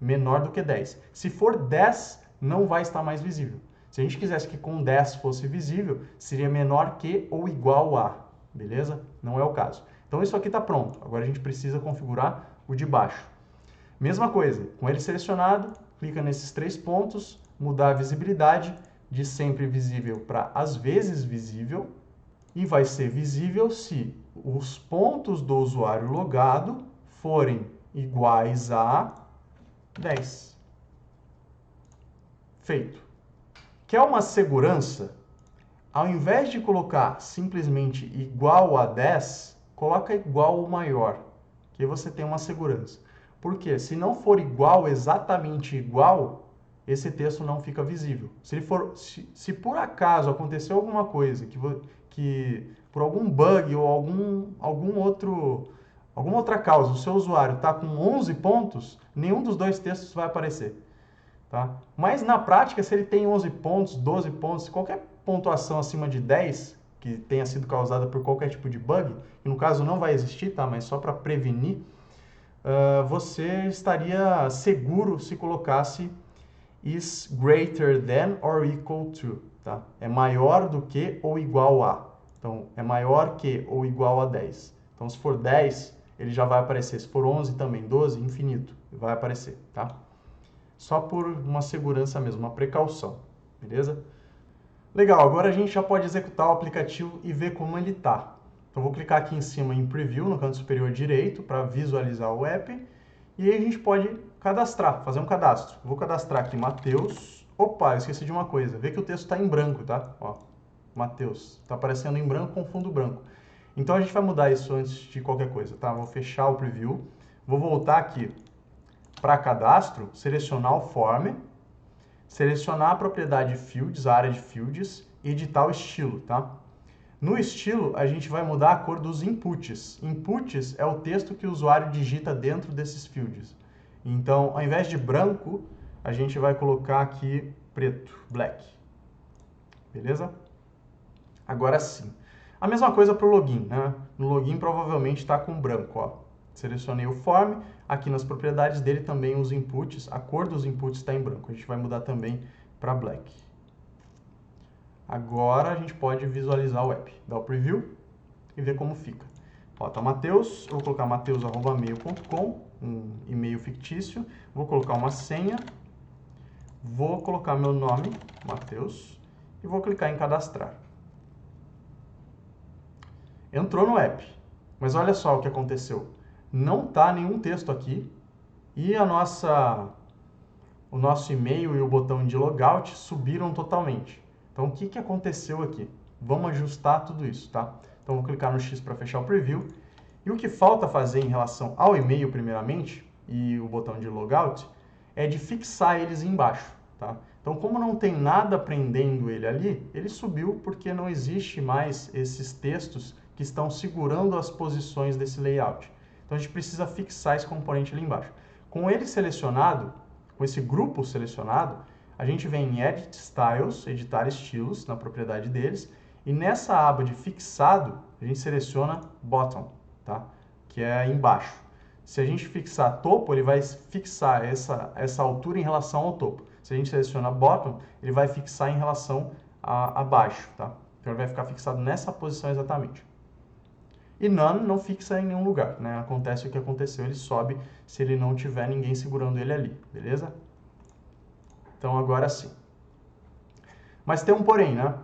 Menor do que 10. Se for 10, não vai estar mais visível. Se a gente quisesse que com 10 fosse visível, seria menor que ou igual a, beleza? Não é o caso. Então, isso aqui está pronto. Agora, a gente precisa configurar o de baixo. Mesma coisa, com ele selecionado, clica nesses 3 pontos, mudar a visibilidade de sempre visível para às vezes visível, e vai ser visível se os pontos do usuário logado forem iguais a 10. Feito. Quer uma segurança? Ao invés de colocar simplesmente igual a 10, coloca igual ou maior, que você tem uma segurança. Porque se não for igual, exatamente igual, esse texto não fica visível. Se por acaso aconteceu alguma coisa que por algum bug ou alguma outra causa, o seu usuário está com 11 pontos, nenhum dos dois textos vai aparecer. Tá? Mas na prática, se ele tem 11 pontos, 12 pontos, qualquer pontuação acima de 10 que tenha sido causada por qualquer tipo de bug, e no caso não vai existir, tá? Mas só para prevenir, você estaria seguro se colocasse is greater than or equal to, tá? É maior do que ou igual a. Então, é maior que ou igual a 10. Então, se for 10, ele já vai aparecer. Se for 11 também, 12, infinito, vai aparecer, tá? Só por uma segurança mesmo, uma precaução, beleza? Legal, agora a gente já pode executar o aplicativo e ver como ele está. Então, vou clicar aqui em cima em Preview, no canto superior direito, para visualizar o app. E aí a gente pode cadastrar, fazer um cadastro. Vou cadastrar aqui Matheus. Opa, eu esqueci de uma coisa. Vê que o texto está em branco, tá? Ó, Matheus. Está aparecendo em branco com fundo branco. Então, a gente vai mudar isso antes de qualquer coisa, tá? Vou fechar o Preview. Vou voltar aqui para cadastro, selecionar o Form, selecionar a propriedade Fields, a área de Fields, e editar o estilo, tá? No estilo, a gente vai mudar a cor dos inputs. Inputs é o texto que o usuário digita dentro desses fields. Então, ao invés de branco, a gente vai colocar aqui preto, black. Beleza? Agora sim. A mesma coisa para o login, né? No login provavelmente está com branco, ó. Selecionei o form, aqui nas propriedades dele também os inputs, a cor dos inputs está em branco. A gente vai mudar também para black. Agora a gente pode visualizar o app. Dá o preview e ver como fica. Ó, tá Matheus, eu vou colocar mateus@mail.com, um e-mail fictício. Vou colocar uma senha. Vou colocar meu nome, Matheus. e vou clicar em cadastrar. Entrou no app, mas olha só o que aconteceu. Não está nenhum texto aqui e o nosso e-mail e o botão de logout subiram totalmente. Então, o que aconteceu aqui? Vamos ajustar tudo isso, tá? Então, vou clicar no X para fechar o preview. E o que falta fazer em relação ao e-mail, primeiramente, e o botão de logout, é de fixar eles embaixo, tá? Então, como não tem nada prendendo ele ali, ele subiu porque não existe mais esses textos que estão segurando as posições desse layout. Então, a gente precisa fixar esse componente ali embaixo. Com ele selecionado, com esse grupo selecionado, a gente vem em Edit Styles, editar estilos, na propriedade deles, e nessa aba de fixado, a gente seleciona Bottom, tá? Que é embaixo. Se a gente fixar topo, ele vai fixar essa altura em relação ao topo. Se a gente seleciona Bottom, ele vai fixar em relação a baixo, tá? Então ele vai ficar fixado nessa posição exatamente. E None não fixa em nenhum lugar, né? Acontece o que aconteceu, ele sobe se ele não tiver ninguém segurando ele ali, beleza? Então agora sim. Mas tem um porém, né?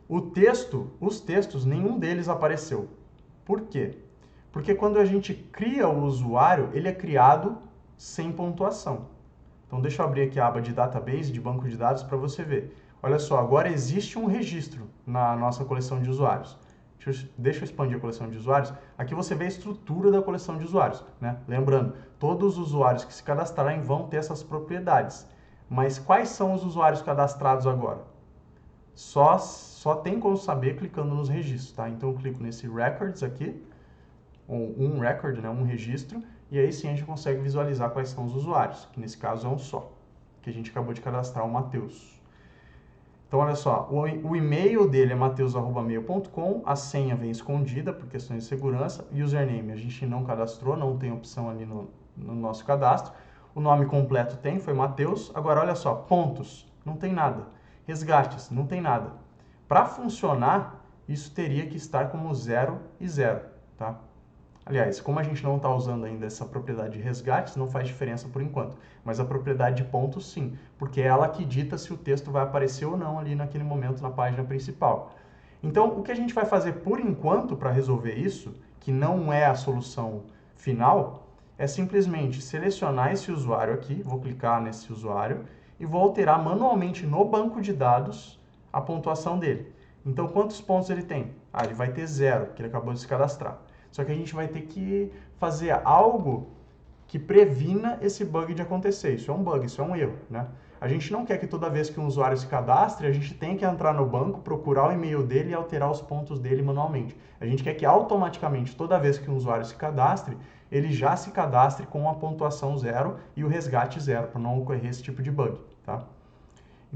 Os textos, nenhum deles apareceu. Por quê? Porque quando a gente cria o usuário, ele é criado sem pontuação. Então deixa eu abrir aqui a aba de database, de banco de dados, para você ver. Olha só, agora existe um registro na nossa coleção de usuários. Deixa eu expandir a coleção de usuários. Aqui você vê a estrutura da coleção de usuários, né? Lembrando, todos os usuários que se cadastrarem vão ter essas propriedades. Mas quais são os usuários cadastrados agora? Só tem como saber clicando nos registros, tá? Então eu clico nesse Records aqui, ou um record, né? Um registro, e aí sim a gente consegue visualizar quais são os usuários, que nesse caso é um só, que a gente acabou de cadastrar, o Matheus. Então, olha só, o e-mail dele é mateus@mail.com, a senha vem escondida por questões de segurança, username a gente não cadastrou, não tem opção ali no nosso cadastro, o nome completo tem, foi Matheus. Agora, olha só, pontos, não tem nada, resgates, não tem nada. Para funcionar, isso teria que estar como 0 e 0, tá? Aliás, como a gente não está usando ainda essa propriedade de resgates, não faz diferença por enquanto. Mas a propriedade de pontos, sim, porque é ela que dita se o texto vai aparecer ou não ali naquele momento na página principal. Então, o que a gente vai fazer por enquanto para resolver isso, que não é a solução final, é simplesmente selecionar esse usuário aqui, vou clicar nesse usuário, e vou alterar manualmente no banco de dados a pontuação dele. Então, quantos pontos ele tem? Ah, ele vai ter 0, porque ele acabou de se cadastrar. Só que a gente vai ter que fazer algo que previna esse bug de acontecer. Isso é um bug, isso é um erro, né? A gente não quer que toda vez que um usuário se cadastre, a gente tenha que entrar no banco, procurar o e-mail dele e alterar os pontos dele manualmente. A gente quer que automaticamente, toda vez que um usuário se cadastre, ele já se cadastre com a pontuação 0 e o resgate 0, para não ocorrer esse tipo de bug, tá?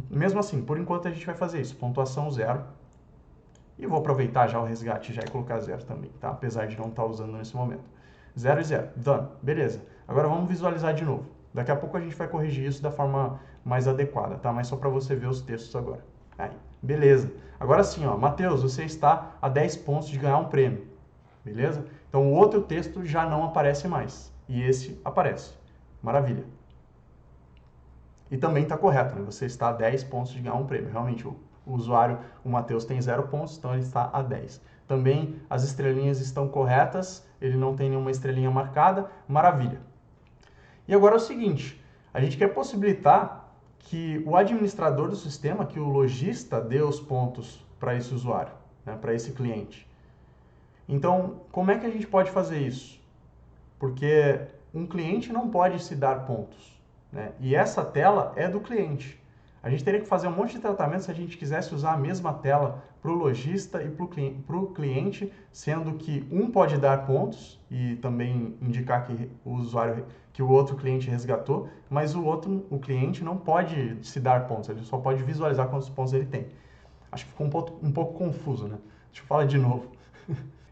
Mesmo assim, por enquanto a gente vai fazer isso, pontuação 0. E vou aproveitar já o resgate já e colocar 0 também, tá? Apesar de não estar usando nesse momento. 0 e 0. Done. Beleza. Agora vamos visualizar de novo. Daqui a pouco a gente vai corrigir isso da forma mais adequada, tá? Mas só para você ver os textos agora. Aí. Beleza. Agora sim, ó. Matheus, você está a 10 pontos de ganhar um prêmio. Beleza? Então o outro texto já não aparece mais. E esse aparece. Maravilha. E também está correto, né? Você está a 10 pontos de ganhar um prêmio. Realmente, o usuário, o Matheus, tem 0 pontos, então ele está a 10. Também as estrelinhas estão corretas, ele não tem nenhuma estrelinha marcada, maravilha. E agora é o seguinte, a gente quer possibilitar que o administrador do sistema, que o lojista, dê os pontos para esse usuário, né, para esse cliente. Então, como é que a gente pode fazer isso? Porque um cliente não pode se dar pontos, né? E essa tela é do cliente. A gente teria que fazer um monte de tratamento se a gente quisesse usar a mesma tela para o lojista e para o cliente, sendo que um pode dar pontos e também indicar que o usuário, que o outro cliente resgatou, mas o cliente não pode se dar pontos, ele só pode visualizar quantos pontos ele tem. Acho que ficou um pouco confuso, né? Deixa eu falar de novo.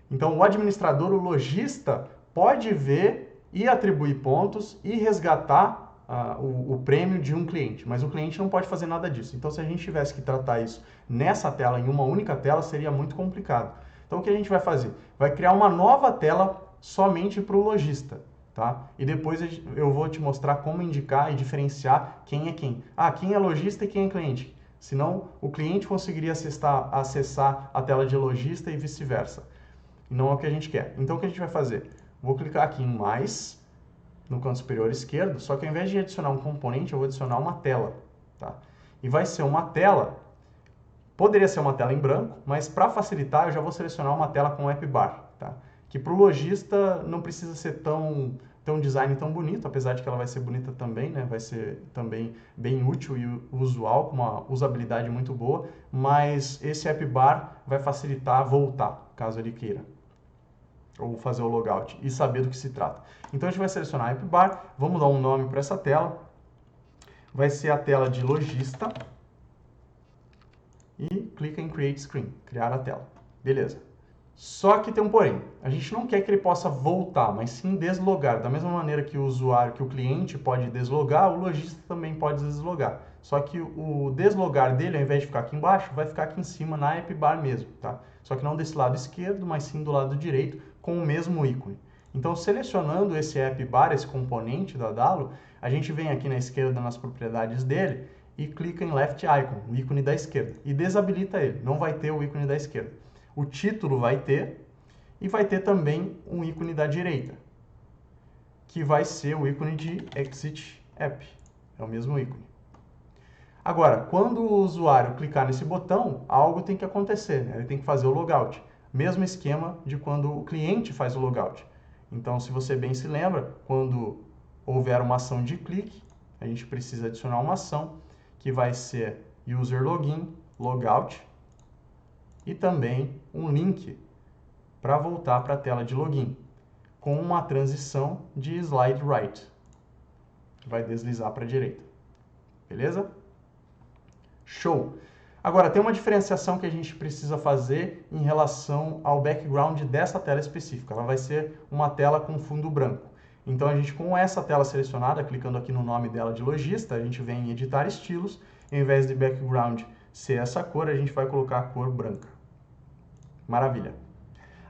Então, o administrador, o lojista, pode ver e atribuir pontos e resgatar o prêmio de um cliente, mas o cliente não pode fazer nada disso. Então, se a gente tivesse que tratar isso nessa tela, em uma única tela, seria muito complicado. Então, o que a gente vai fazer? Vai criar uma nova tela somente para o lojista, tá? E depois eu vou te mostrar como indicar e diferenciar quem é quem. Ah, quem é lojista e quem é cliente. Senão, o cliente conseguiria acessar a tela de lojista e vice-versa. Não é o que a gente quer. Então, o que a gente vai fazer? Vou clicar aqui em mais, no canto superior esquerdo, só que ao invés de adicionar um componente, eu vou adicionar uma tela. Tá? E vai ser uma tela, poderia ser uma tela em branco, mas para facilitar, eu já vou selecionar uma tela com app bar. Tá? Que para o lojista não precisa ser tão design tão bonito, apesar de que ela vai ser bonita também, né? Vai ser também bem útil e usual, com uma usabilidade muito boa, mas esse app bar vai facilitar voltar, caso ele queira, ou fazer o logout e saber do que se trata. Então a gente vai selecionar app bar, vamos dar um nome para essa tela, vai ser a tela de lojista e clica em Create Screen, criar a tela. Beleza. Só que tem um porém, a gente não quer que ele possa voltar, mas sim deslogar. Da mesma maneira que o usuário, que o cliente pode deslogar, o lojista também pode deslogar. Só que o deslogar dele, ao invés de ficar aqui embaixo, vai ficar aqui em cima na app bar mesmo, tá? Só que não desse lado esquerdo, mas sim do lado direito, com o mesmo ícone. Então, selecionando esse app bar, esse componente da Adalo, a gente vem aqui na esquerda nas propriedades dele e clica em Left Icon, o ícone da esquerda, e desabilita ele, não vai ter o ícone da esquerda. O título vai ter, e vai ter também um ícone da direita, que vai ser o ícone de Exit App. É o mesmo ícone. Agora, quando o usuário clicar nesse botão, algo tem que acontecer, né? Ele tem que fazer o logout. Mesmo esquema de quando o cliente faz o logout. Então, se você bem se lembra, quando houver uma ação de clique, a gente precisa adicionar uma ação, que vai ser User Login, Logout, e também um link para voltar para a tela de login, com uma transição de slide right. Vai deslizar para a direita. Beleza? Show! Agora, tem uma diferenciação que a gente precisa fazer em relação ao background dessa tela específica. Ela vai ser uma tela com fundo branco. Então, a gente, com essa tela selecionada, clicando aqui no nome dela de lojista, a gente vem em editar estilos. Em vez de background ser essa cor, a gente vai colocar a cor branca. Maravilha.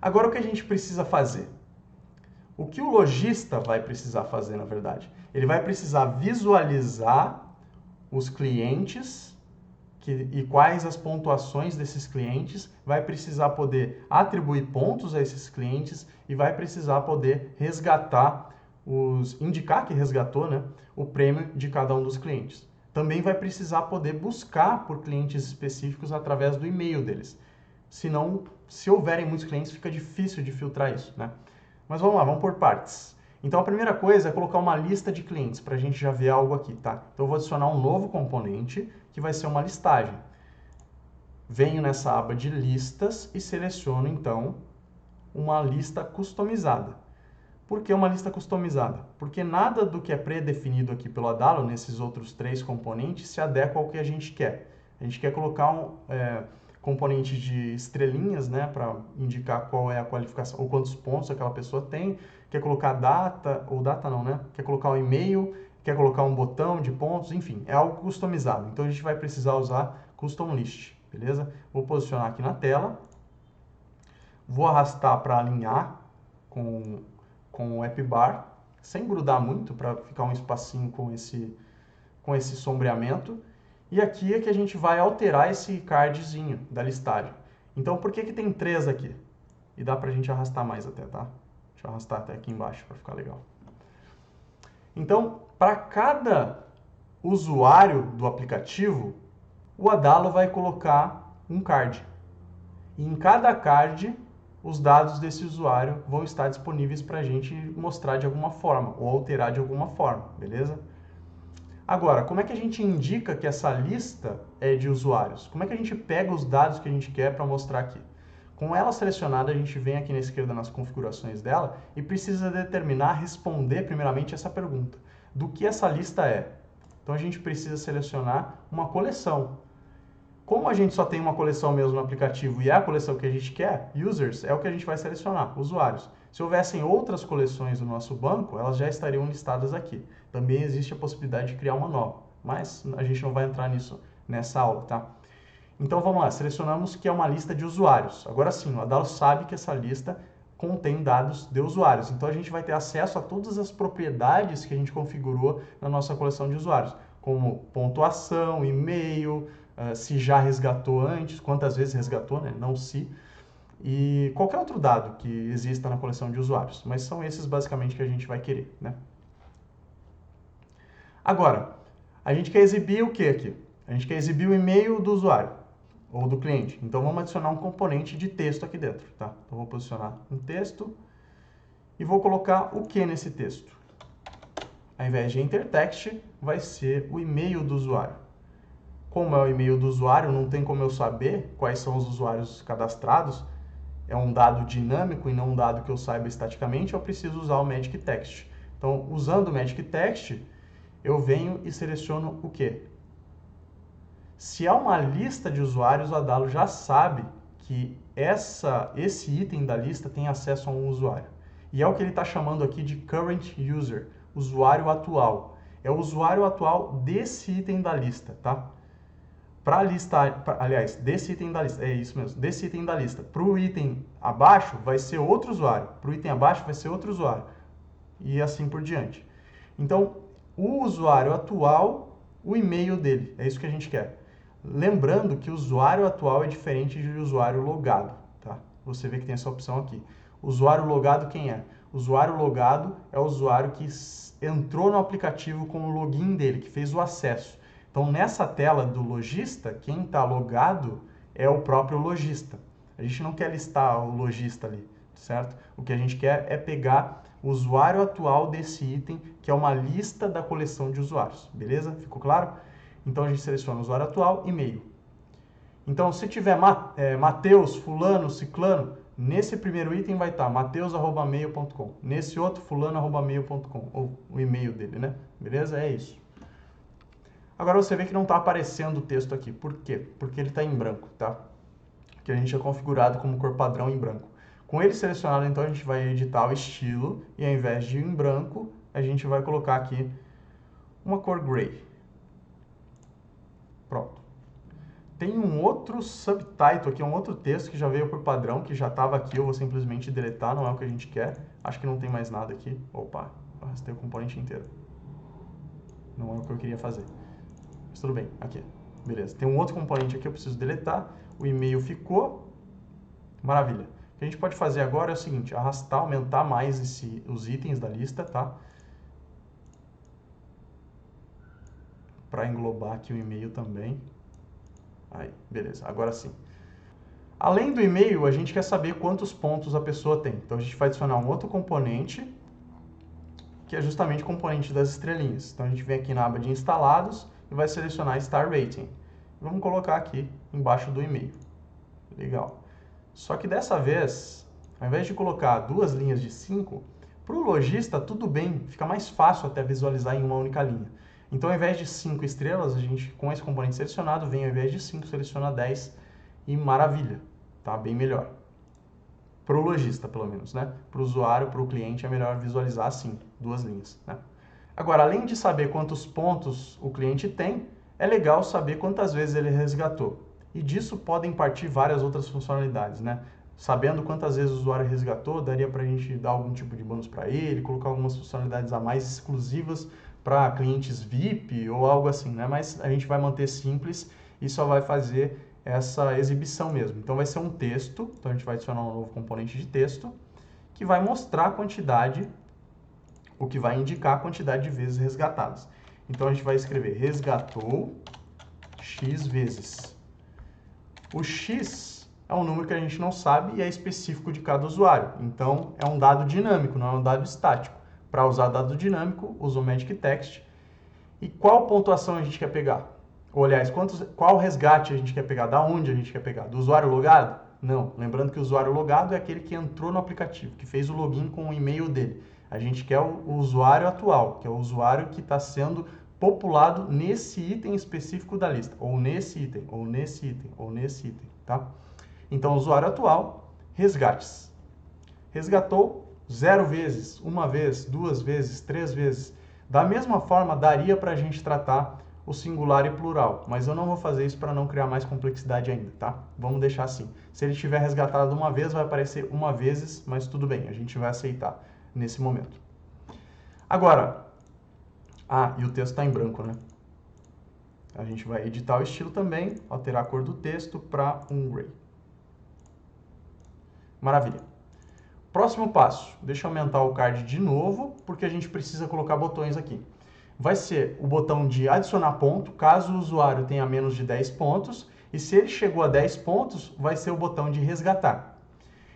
Agora o que a gente precisa fazer? O que o lojista vai precisar fazer, na verdade? Ele vai precisar visualizar os clientes e quais as pontuações desses clientes, vai precisar poder atribuir pontos a esses clientes e vai precisar poder resgatar, indicar que resgatou, né, o prêmio de cada um dos clientes. Também vai precisar poder buscar por clientes específicos através do e-mail deles. Senão, se houverem muitos clientes, fica difícil de filtrar isso, né? Mas vamos lá, vamos por partes. Então, a primeira coisa é colocar uma lista de clientes, para a gente já ver algo aqui, tá? Então, eu vou adicionar um novo componente, que vai ser uma listagem. Venho nessa aba de listas e seleciono, então, uma lista customizada. Por que uma lista customizada? Porque nada do que é pré-definido aqui pelo Adalo, nesses outros 3 componentes, se adequa ao que a gente quer. A gente quer colocar componente de estrelinhas, né, para indicar qual é a qualificação, ou quantos pontos aquela pessoa tem, quer colocar data, ou data não, né, quer colocar um e-mail, quer colocar um botão de pontos, enfim, é algo customizado. Então, a gente vai precisar usar Custom List, beleza? Vou posicionar aqui na tela, vou arrastar para alinhar com o app bar, sem grudar muito, para ficar um espacinho com esse sombreamento. E aqui é que a gente vai alterar esse cardzinho da listagem. Então, por que tem 3 aqui? E dá pra gente arrastar mais até, tá? Deixa eu arrastar até aqui embaixo para ficar legal. Então, para cada usuário do aplicativo, o Adalo vai colocar um card. E em cada card, os dados desse usuário vão estar disponíveis para a gente mostrar de alguma forma, ou alterar de alguma forma, beleza? Agora, como é que a gente indica que essa lista é de usuários? Como é que a gente pega os dados que a gente quer para mostrar aqui? Com ela selecionada, a gente vem aqui na esquerda nas configurações dela e precisa responder primeiramente essa pergunta. Do que essa lista é? Então, a gente precisa selecionar uma coleção. Como a gente só tem uma coleção mesmo no aplicativo e é a coleção que a gente quer, users, é o que a gente vai selecionar, usuários. Se houvessem outras coleções no nosso banco, elas já estariam listadas aqui. Também existe a possibilidade de criar uma nova, mas a gente não vai entrar nisso nessa aula, tá? Então vamos lá, selecionamos que é uma lista de usuários. Agora sim, o Adalo sabe que essa lista contém dados de usuários. Então a gente vai ter acesso a todas as propriedades que a gente configurou na nossa coleção de usuários, como pontuação, e-mail, se já resgatou antes, quantas vezes resgatou, né? Não se. E qualquer outro dado que exista na coleção de usuários. Mas são esses basicamente que a gente vai querer, né? Agora, a gente quer exibir o que aqui? A gente quer exibir o e-mail do usuário ou do cliente. Então, vamos adicionar um componente de texto aqui dentro, tá? Então, vou posicionar um texto e vou colocar o que nesse texto? Ao invés de enter text, vai ser o e-mail do usuário. Como é o e-mail do usuário, não tem como eu saber quais são os usuários cadastrados. É um dado dinâmico e não um dado que eu saiba estaticamente, eu preciso usar o Magic Text. Então, usando o Magic Text, eu venho e seleciono o quê? Se há uma lista de usuários, a Adalo já sabe que esse item da lista tem acesso a um usuário. E é o que ele está chamando aqui de current user, usuário atual. É o usuário atual desse item da lista, tá? Para listar, aliás, desse item da lista, é isso mesmo, desse item da lista. Para o item abaixo vai ser outro usuário, para o item abaixo vai ser outro usuário, e assim por diante. Então, o usuário atual, o e-mail dele, é isso que a gente quer. Lembrando que o usuário atual é diferente de usuário logado, tá? Você vê que tem essa opção aqui. Usuário logado quem é? Usuário logado é o usuário que entrou no aplicativo com o login dele, que fez o acesso. Então, nessa tela do lojista, quem está logado é o próprio lojista. A gente não quer listar o lojista ali, certo? O que a gente quer é pegar o usuário atual desse item, que é uma lista da coleção de usuários. Beleza? Ficou claro? Então, a gente seleciona o usuário atual, e-mail. Então, se tiver Mateus, fulano, ciclano, nesse primeiro item vai estar mateus@mail.com. Nesse outro, fulano@mail.com, ou o e-mail dele, né? Beleza? É isso. Agora você vê que não está aparecendo o texto aqui. Por quê? Porque ele está em branco, tá? Que a gente é configurado como cor padrão em branco. Com ele selecionado, então, a gente vai editar o estilo e ao invés de em branco, a gente vai colocar aqui uma cor gray. Pronto. Tem um outro subtitle aqui, um outro texto que já veio por padrão, que já estava aqui, eu vou simplesmente deletar, não é o que a gente quer. Acho que não tem mais nada aqui. Opa, arrastei o componente inteiro. Não é o que eu queria fazer. Mas tudo bem, aqui. Beleza, tem um outro componente aqui, eu preciso deletar. O e-mail ficou. Maravilha. O que a gente pode fazer agora é o seguinte, arrastar, aumentar mais os itens da lista, tá? Para englobar aqui o e-mail também. Aí, beleza, agora sim. Além do e-mail, a gente quer saber quantos pontos a pessoa tem. Então, a gente vai adicionar um outro componente, que é justamente o componente das estrelinhas. Então, a gente vem aqui na aba de instalados e vai selecionar Star Rating. Vamos colocar aqui embaixo do e-mail. Legal. Só que dessa vez, ao invés de colocar 2 linhas de 5, para o lojista tudo bem, fica mais fácil até visualizar em uma única linha. Então, ao invés de 5 estrelas, a gente, com esse componente selecionado, vem ao invés de 5, seleciona 10 e maravilha, tá? Bem melhor. Para o lojista, pelo menos, né? Para o usuário, para o cliente, é melhor visualizar assim, 2 linhas, né? Agora, além de saber quantos pontos o cliente tem, é legal saber quantas vezes ele resgatou. E disso podem partir várias outras funcionalidades, né? Sabendo quantas vezes o usuário resgatou, daria para a gente dar algum tipo de bônus para ele, colocar algumas funcionalidades a mais exclusivas para clientes VIP ou algo assim, né? Mas a gente vai manter simples e só vai fazer essa exibição mesmo. Então vai ser um texto, então a gente vai adicionar um novo componente de texto que vai mostrar a quantidade, o que vai indicar a quantidade de vezes resgatadas. Então a gente vai escrever resgatou X vezes. O X é um número que a gente não sabe e é específico de cada usuário. Então é um dado dinâmico, não é um dado estático. Para usar dado dinâmico, usa o Magic Text. E qual pontuação a gente quer pegar? Ou, aliás, qual resgate a gente quer pegar? Da onde a gente quer pegar? Do usuário logado? Não. Lembrando que o usuário logado é aquele que entrou no aplicativo, que fez o login com o e-mail dele. A gente quer o usuário atual, que é o usuário que está sendo populado nesse item específico da lista. Ou nesse item, ou nesse item, ou nesse item, tá? Então, usuário atual, resgates. Resgatou 0 vezes, 1 vez, 2 vezes, 3 vezes. Da mesma forma, daria para a gente tratar o singular e plural, mas eu não vou fazer isso para não criar mais complexidade ainda, tá? Vamos deixar assim. Se ele tiver resgatado 1 vez, vai aparecer 1 vezes, mas tudo bem, a gente vai aceitar nesse momento. Agora, e o texto está em branco, né? A gente vai editar o estilo também, alterar a cor do texto para um gray. Maravilha. Próximo passo, deixa eu aumentar o card de novo, porque a gente precisa colocar botões aqui. Vai ser o botão de adicionar ponto, caso o usuário tenha menos de 10 pontos, e se ele chegou a 10 pontos, vai ser o botão de resgatar.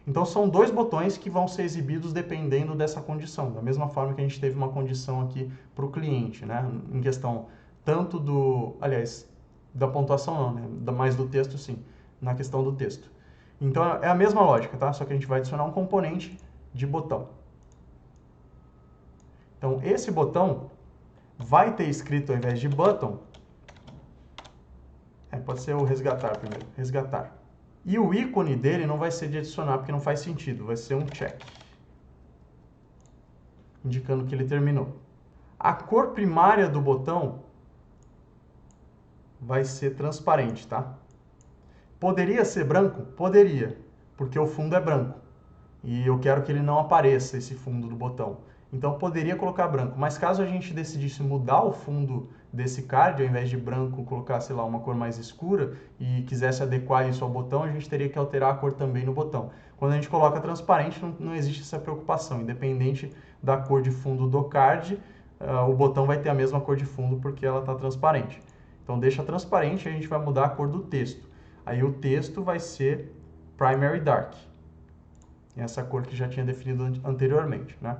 Então são dois botões que vão ser exibidos dependendo dessa condição, da mesma forma que a gente teve uma condição aqui para o cliente, né? Em questão tanto do, aliás, da pontuação não, né? Mais do texto sim, na questão do texto. Então é a mesma lógica, tá? Só que a gente vai adicionar um componente de botão. Então esse botão vai ter escrito ao invés de button, pode ser o resgatar primeiro, resgatar. E o ícone dele não vai ser de adicionar, porque não faz sentido, vai ser um check, indicando que ele terminou. A cor primária do botão vai ser transparente, tá? Poderia ser branco? Poderia, porque o fundo é branco. E eu quero que ele não apareça, esse fundo do botão. Então, poderia colocar branco. Mas caso a gente decidisse mudar o fundo desse card, ao invés de branco, colocar, sei lá, uma cor mais escura e quisesse adequar isso ao botão, a gente teria que alterar a cor também no botão. Quando a gente coloca transparente, não existe essa preocupação. Independente da cor de fundo do card, o botão vai ter a mesma cor de fundo porque ela está transparente. Então, deixa transparente e a gente vai mudar a cor do texto. Aí o texto vai ser Primary Dark. Essa cor que já tinha definido anteriormente, né?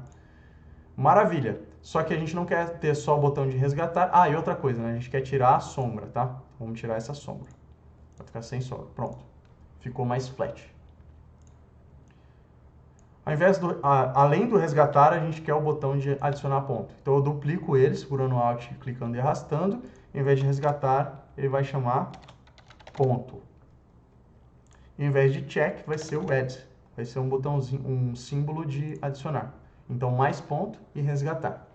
Maravilha. Só que a gente não quer ter só o botão de resgatar. Ah, e outra coisa, né? A gente quer tirar a sombra, tá? Vamos tirar essa sombra. Vai ficar sem sombra. Pronto. Ficou mais flat. Ao invés além do resgatar, a gente quer o botão de adicionar ponto. Então eu duplico ele, segurando o Alt, clicando e arrastando. Em vez de resgatar, ele vai chamar ponto. E em vez de check, vai ser o add. Vai ser um botãozinho, um símbolo de adicionar. Então, mais ponto e resgatar.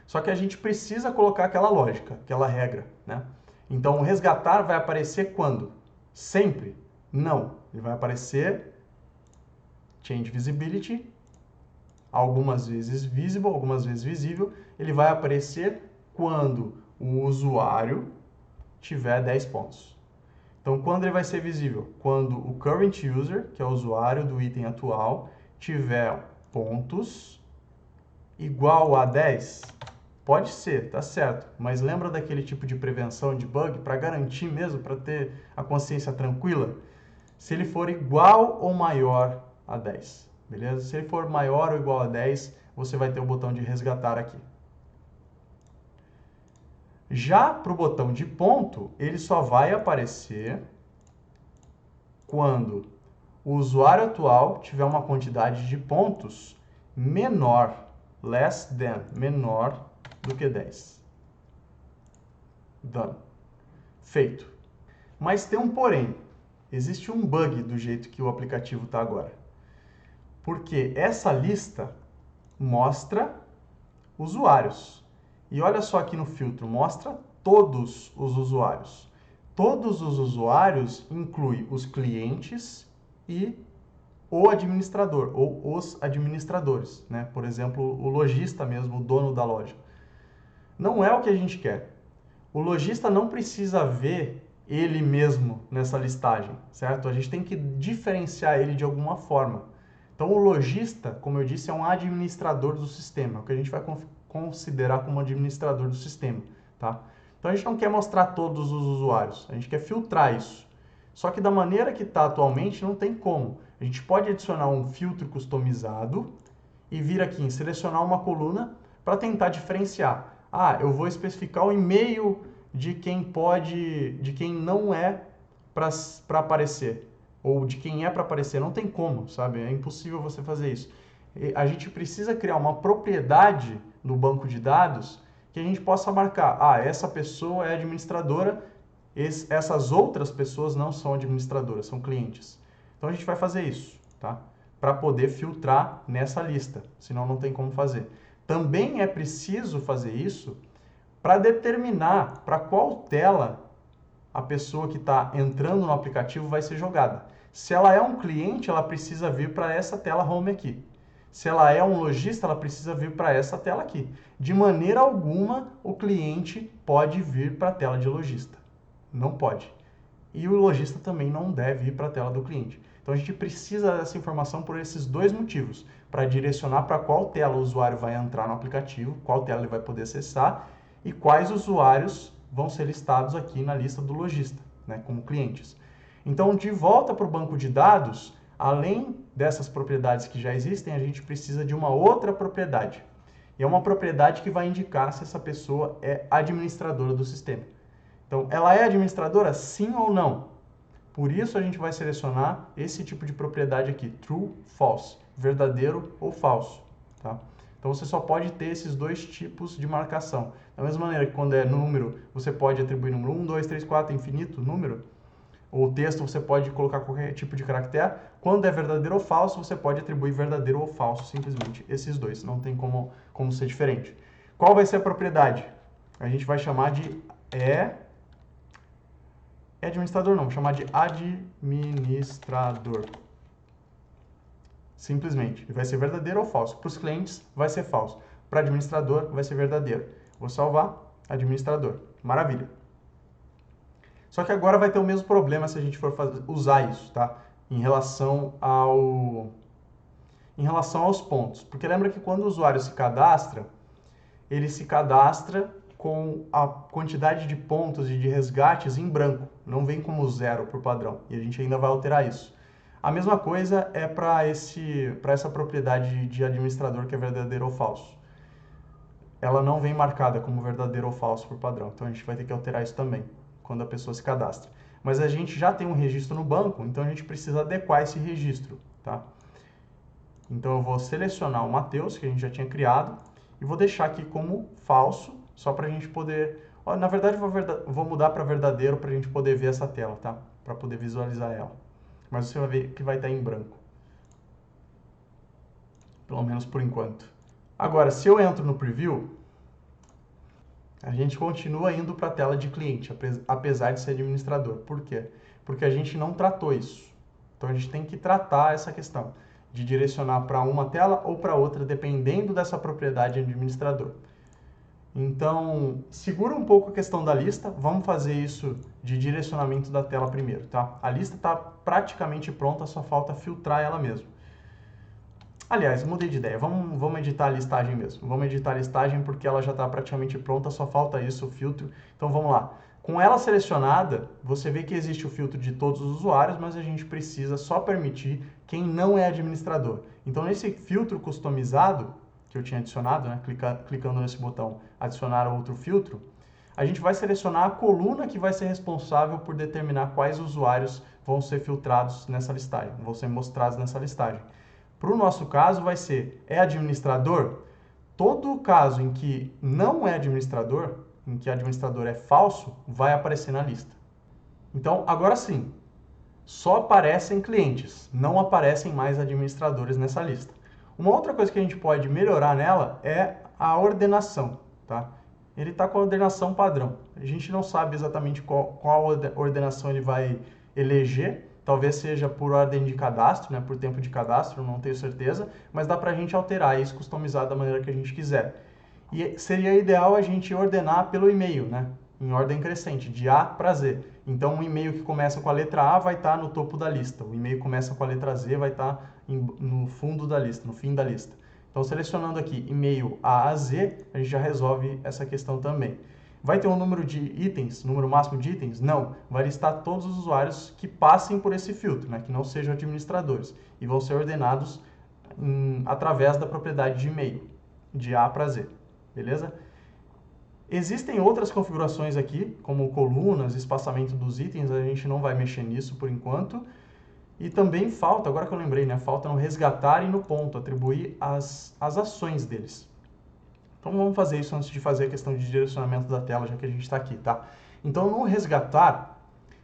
Só que a gente precisa colocar aquela lógica, aquela regra, né? Então, o resgatar vai aparecer quando? Sempre? Não. Ele vai aparecer change visibility, algumas vezes visible, algumas vezes visível. Ele vai aparecer quando o usuário tiver 10 pontos. Então, quando ele vai ser visível? Quando o current user, que é o usuário do item atual, tiver pontos igual a 10, pode ser, tá certo. Mas lembra daquele tipo de prevenção de bug, para garantir mesmo, para ter a consciência tranquila? Se ele for igual ou maior a 10, beleza? Se ele for maior ou igual a 10, você vai ter o botão de resgatar aqui. Já para o botão de ponto, ele só vai aparecer quando o usuário atual tiver uma quantidade de pontos menor, less than, menor do que 10. Done. Feito. Mas tem um porém. Existe um bug do jeito que o aplicativo está agora. Porque essa lista mostra usuários. E olha só aqui no filtro, mostra todos os usuários. Todos os usuários inclui os clientes e o administrador, ou os administradores, né? Por exemplo, o lojista mesmo, o dono da loja. Não é o que a gente quer. O lojista não precisa ver ele mesmo nessa listagem, certo? A gente tem que diferenciar ele de alguma forma. Então, o lojista, como eu disse, é um administrador do sistema, o que a gente vai considerar como administrador do sistema, tá? Então, a gente não quer mostrar todos os usuários, a gente quer filtrar isso. Só que da maneira que está atualmente, não tem como. A gente pode adicionar um filtro customizado e vir aqui em selecionar uma coluna para tentar diferenciar. Ah, eu vou especificar o e-mail de quem pode, de quem não é para aparecer, ou de quem é para aparecer. Não tem como, sabe? É impossível você fazer isso. A gente precisa criar uma propriedade no banco de dados que a gente possa marcar. Ah, essa pessoa é administradora, essas outras pessoas não são administradoras, são clientes. Então a gente vai fazer isso, tá? Para poder filtrar nessa lista, senão não tem como fazer. Também é preciso fazer isso para determinar para qual tela a pessoa que está entrando no aplicativo vai ser jogada. Se ela é um cliente, ela precisa vir para essa tela home aqui. Se ela é um lojista, ela precisa vir para essa tela aqui. De maneira alguma, o cliente pode vir para a tela de lojista. Não pode. E o lojista também não deve ir para a tela do cliente. Então a gente precisa dessa informação por esses dois motivos, para direcionar para qual tela o usuário vai entrar no aplicativo, qual tela ele vai poder acessar e quais usuários vão ser listados aqui na lista do lojista, né, como clientes. Então, de volta para o banco de dados, além dessas propriedades que já existem, a gente precisa de uma outra propriedade. E é uma propriedade que vai indicar se essa pessoa é administradora do sistema. Então, ela é administradora, sim ou não? Por isso, a gente vai selecionar esse tipo de propriedade aqui, true, false, verdadeiro ou falso. Tá? Então, você só pode ter esses dois tipos de marcação. Da mesma maneira que quando é número, você pode atribuir número 1, 2, 3, 4, infinito, número. Ou texto, você pode colocar qualquer tipo de caractere. Quando é verdadeiro ou falso, você pode atribuir verdadeiro ou falso, simplesmente esses dois. Não tem como ser diferente. Qual vai ser a propriedade? A gente vai chamar de administrador não, vou chamar de administrador. Simplesmente. Ele vai ser verdadeiro ou falso. Para os clientes, vai ser falso. Para administrador, vai ser verdadeiro. Vou salvar, administrador. Maravilha. Só que agora vai ter o mesmo problema se a gente for usar isso, tá? Em relação aos pontos. Porque lembra que quando o usuário se cadastra, ele se cadastra com a quantidade de pontos e de resgates em branco. Não vem como 0 por padrão. E a gente ainda vai alterar isso. A mesma coisa é para essa propriedade de administrador que é verdadeiro ou falso. Ela não vem marcada como verdadeiro ou falso por padrão. Então a gente vai ter que alterar isso também, quando a pessoa se cadastra. Mas a gente já tem um registro no banco, então a gente precisa adequar esse registro. Tá? Então eu vou selecionar o Matheus, que a gente já tinha criado, e vou deixar aqui como falso, só para a gente poder... Na verdade, vou mudar para verdadeiro para a gente poder ver essa tela, tá? Para poder visualizar ela. Mas você vai ver que vai estar em branco. Pelo menos por enquanto. Agora, se eu entro no preview, a gente continua indo para a tela de cliente, apesar de ser administrador. Por quê? Porque a gente não tratou isso. Então, a gente tem que tratar essa questão de direcionar para uma tela ou para outra, dependendo dessa propriedade de administrador. Então, segura um pouco a questão da lista. Vamos fazer isso de direcionamento da tela primeiro, tá? A lista está praticamente pronta, só falta filtrar ela mesmo. Aliás, mudei de ideia. Vamos editar a listagem mesmo. Vamos editar a listagem porque ela já está praticamente pronta, só falta isso, o filtro. Então, vamos lá. Com ela selecionada, você vê que existe o filtro de todos os usuários, mas a gente precisa só permitir quem não é administrador. Então, nesse filtro customizado, que eu tinha adicionado, né, clicando nesse botão adicionar outro filtro, a gente vai selecionar a coluna que vai ser responsável por determinar quais usuários vão ser filtrados nessa listagem, vão ser mostrados nessa listagem. Para o nosso caso vai ser, administrador? Todo caso em que não é administrador, em que administrador é falso, vai aparecer na lista. Então, agora sim, só aparecem clientes, não aparecem mais administradores nessa lista. Uma outra coisa que a gente pode melhorar nela é a ordenação, tá? Ele está com a ordenação padrão. A gente não sabe exatamente qual ordenação ele vai eleger. Talvez seja por ordem de cadastro, né? Por tempo de cadastro, não tenho certeza. Mas dá para a gente alterar isso, customizar da maneira que a gente quiser. E seria ideal a gente ordenar pelo e-mail, né? Em ordem crescente, de A para Z. Então, um e-mail que começa com a letra A vai estar no topo da lista. O e-mail que começa com a letra Z vai estar no fundo da lista, no fim da lista. Então, selecionando aqui e-mail A a Z, a gente já resolve essa questão também. Vai ter um número de itens, número máximo de itens? Não. Vai listar todos os usuários que passem por esse filtro, né? Que não sejam administradores. E vão ser ordenados através da propriedade de e-mail, de A para Z. Beleza? Existem outras configurações aqui, como colunas, espaçamento dos itens, a gente não vai mexer nisso por enquanto. E também falta, agora que eu lembrei, né? Falta no resgatar e no ponto, atribuir as ações deles. Então vamos fazer isso antes de fazer a questão de direcionamento da tela, já que a gente está aqui, tá? Então no resgatar,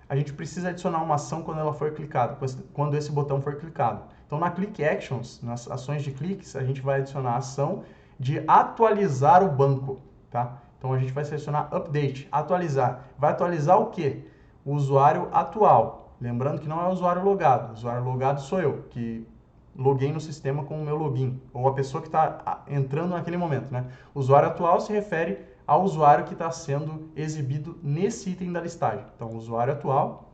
a gente precisa adicionar uma ação quando ela for clicada, quando esse botão for clicado. Então na Click Actions, nas ações de cliques, a gente vai adicionar a ação de atualizar o banco, tá? Então a gente vai selecionar Update, atualizar. Vai atualizar o quê? O usuário atual. Lembrando que não é o usuário logado. O usuário logado sou eu, que loguei no sistema com o meu login, ou a pessoa que está entrando naquele momento, né? O usuário atual se refere ao usuário que está sendo exibido nesse item da listagem. Então, o usuário atual,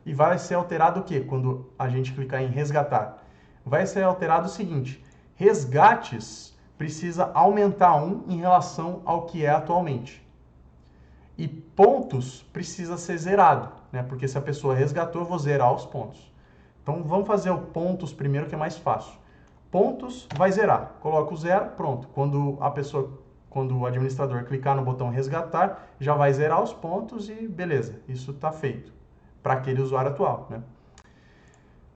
e vai ser alterado o quê? Quando a gente clicar em resgatar. Vai ser alterado o seguinte, resgates precisa aumentar 1 em relação ao que é atualmente. E pontos precisa ser zerado, né? Porque se a pessoa resgatou, eu vou zerar os pontos. Então, vamos fazer o pontos primeiro, que é mais fácil. Pontos vai zerar. Coloca o 0, pronto. Quando o administrador clicar no botão resgatar, já vai zerar os pontos e beleza, isso está feito para aquele usuário atual, né?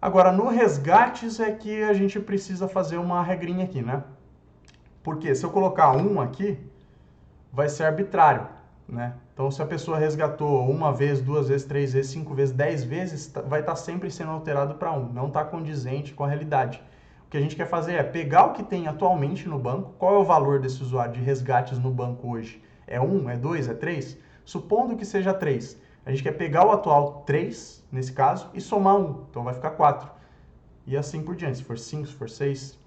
Agora, no resgates é que a gente precisa fazer uma regrinha aqui, né? Porque se eu colocar 1 aqui, vai ser arbitrário, né? Então, se a pessoa resgatou 1 vez, 2 vezes, 3 vezes, 5 vezes, 10 vezes, vai estar sempre sendo alterado para 1. Não está condizente com a realidade. O que a gente quer fazer é pegar o que tem atualmente no banco. Qual é o valor desse usuário de resgates no banco hoje? É 1? É 2? É 3? Supondo que seja 3. A gente quer pegar o atual 3, nesse caso, e somar 1. Então, vai ficar 4. E assim por diante. Se for 5, se for 6...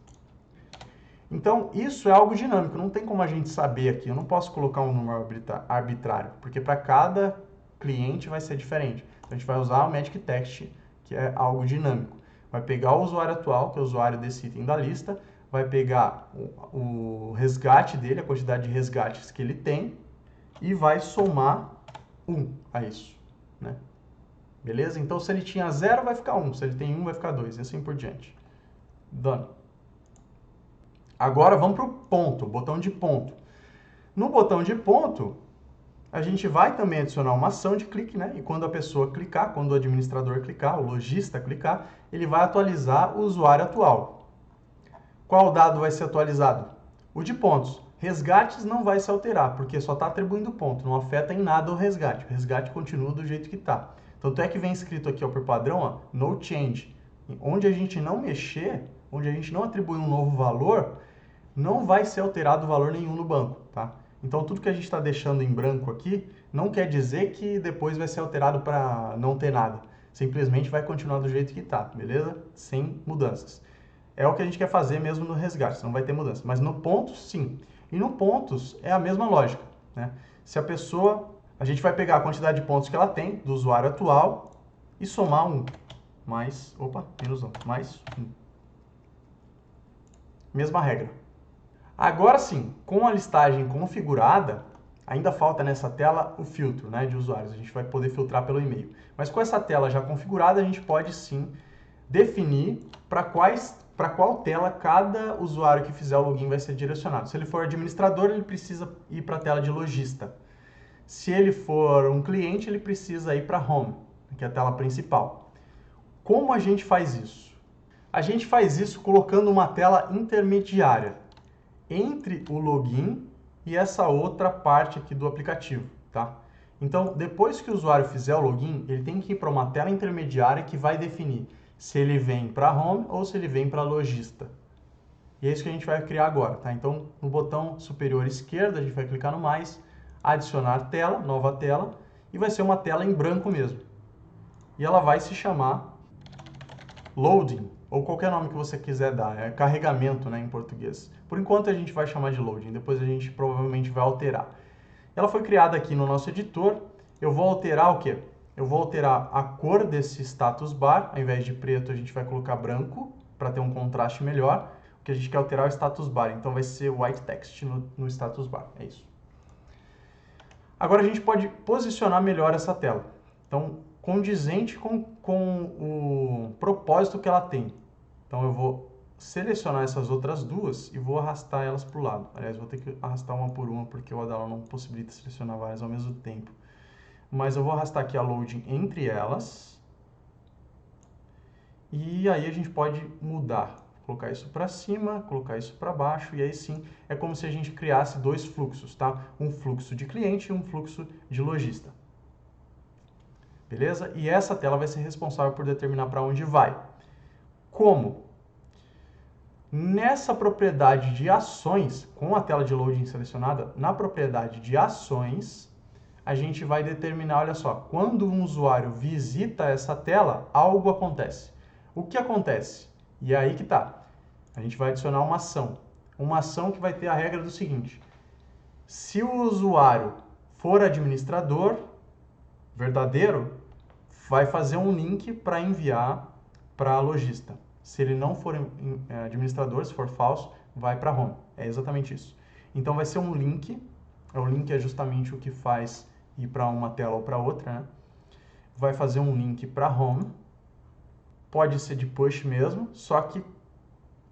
Então, isso é algo dinâmico, não tem como a gente saber aqui. Eu não posso colocar um número arbitrário, porque para cada cliente vai ser diferente. Então, a gente vai usar o Magic Text, que é algo dinâmico. Vai pegar o usuário atual, que é o usuário desse item da lista, vai pegar o resgate dele, a quantidade de resgates que ele tem, e vai somar 1 a isso, né? Beleza? Então, se ele tinha 0, vai ficar 1. Se ele tem 1, vai ficar 2, e assim por diante. Done. Agora vamos para o ponto, botão de ponto. No botão de ponto, a gente vai também adicionar uma ação de clique, né? E quando a pessoa clicar, quando o administrador clicar, o lojista clicar, ele vai atualizar o usuário atual. Qual dado vai ser atualizado? O de pontos. Resgates não vai se alterar, porque só está atribuindo ponto, não afeta em nada o resgate. O resgate continua do jeito que está. Tanto é que vem escrito aqui, ó, por padrão, ó, no change. Onde a gente não mexer, onde a gente não atribuir um novo valor, não vai ser alterado valor nenhum no banco, tá? Então, tudo que a gente está deixando em branco aqui, não quer dizer que depois vai ser alterado para não ter nada. Simplesmente vai continuar do jeito que está, beleza? Sem mudanças. É o que a gente quer fazer mesmo no resgate, não vai ter mudança. Mas no pontos, sim. E no pontos é a mesma lógica, né? Se a pessoa... A gente vai pegar a quantidade de pontos que ela tem do usuário atual e somar 1 mais... Opa, menos 1, mais 1. Mesma regra. Agora sim, com a listagem configurada, ainda falta nessa tela o filtro, né, de usuários. A gente vai poder filtrar pelo e-mail. Mas com essa tela já configurada, a gente pode sim definir para qual tela cada usuário que fizer o login vai ser direcionado. Se ele for administrador, ele precisa ir para a tela de lojista. Se ele for um cliente, ele precisa ir para Home, que é a tela principal. Como a gente faz isso? A gente faz isso colocando uma tela intermediária entre o login e essa outra parte aqui do aplicativo, tá? Então, depois que o usuário fizer o login, ele tem que ir para uma tela intermediária que vai definir se ele vem para Home ou se ele vem para Lojista. E é isso que a gente vai criar agora, tá? Então, no botão superior esquerdo, a gente vai clicar no mais, adicionar tela, nova tela, e vai ser uma tela em branco mesmo. E ela vai se chamar Loading, ou qualquer nome que você quiser dar, é carregamento, né, em português. Por enquanto a gente vai chamar de Loading, depois a gente provavelmente vai alterar. Ela foi criada aqui no nosso editor, eu vou alterar o quê? Eu vou alterar a cor desse status bar, ao invés de preto a gente vai colocar branco, para ter um contraste melhor, porque a gente quer alterar o status bar, então vai ser white text no status bar, é isso. Agora a gente pode posicionar melhor essa tela. Então, condizente com o propósito que ela tem. Então, eu vou selecionar essas outras duas e vou arrastar elas para o lado. Aliás, vou ter que arrastar uma por uma, porque o Adala não possibilita selecionar várias ao mesmo tempo. Mas eu vou arrastar aqui a loading entre elas. E aí a gente pode mudar. Colocar isso para cima, colocar isso para baixo, e aí sim é como se a gente criasse dois fluxos, tá? Um fluxo de cliente e um fluxo de lojista. Beleza? E essa tela vai ser responsável por determinar para onde vai. Como? Nessa propriedade de ações, com a tela de loading selecionada, na propriedade de ações, a gente vai determinar, olha só, quando um usuário visita essa tela, algo acontece. O que acontece? E é aí que tá. A gente vai adicionar uma ação. Uma ação que vai ter a regra do seguinte: se o usuário for administrador verdadeiro, vai fazer um link para enviar para a lojista. Se ele não for administrador, se for falso, vai para home. É exatamente isso. Então vai ser um link. O link é justamente o que faz ir para uma tela ou para outra, né? Vai fazer um link para home. Pode ser de push mesmo, só que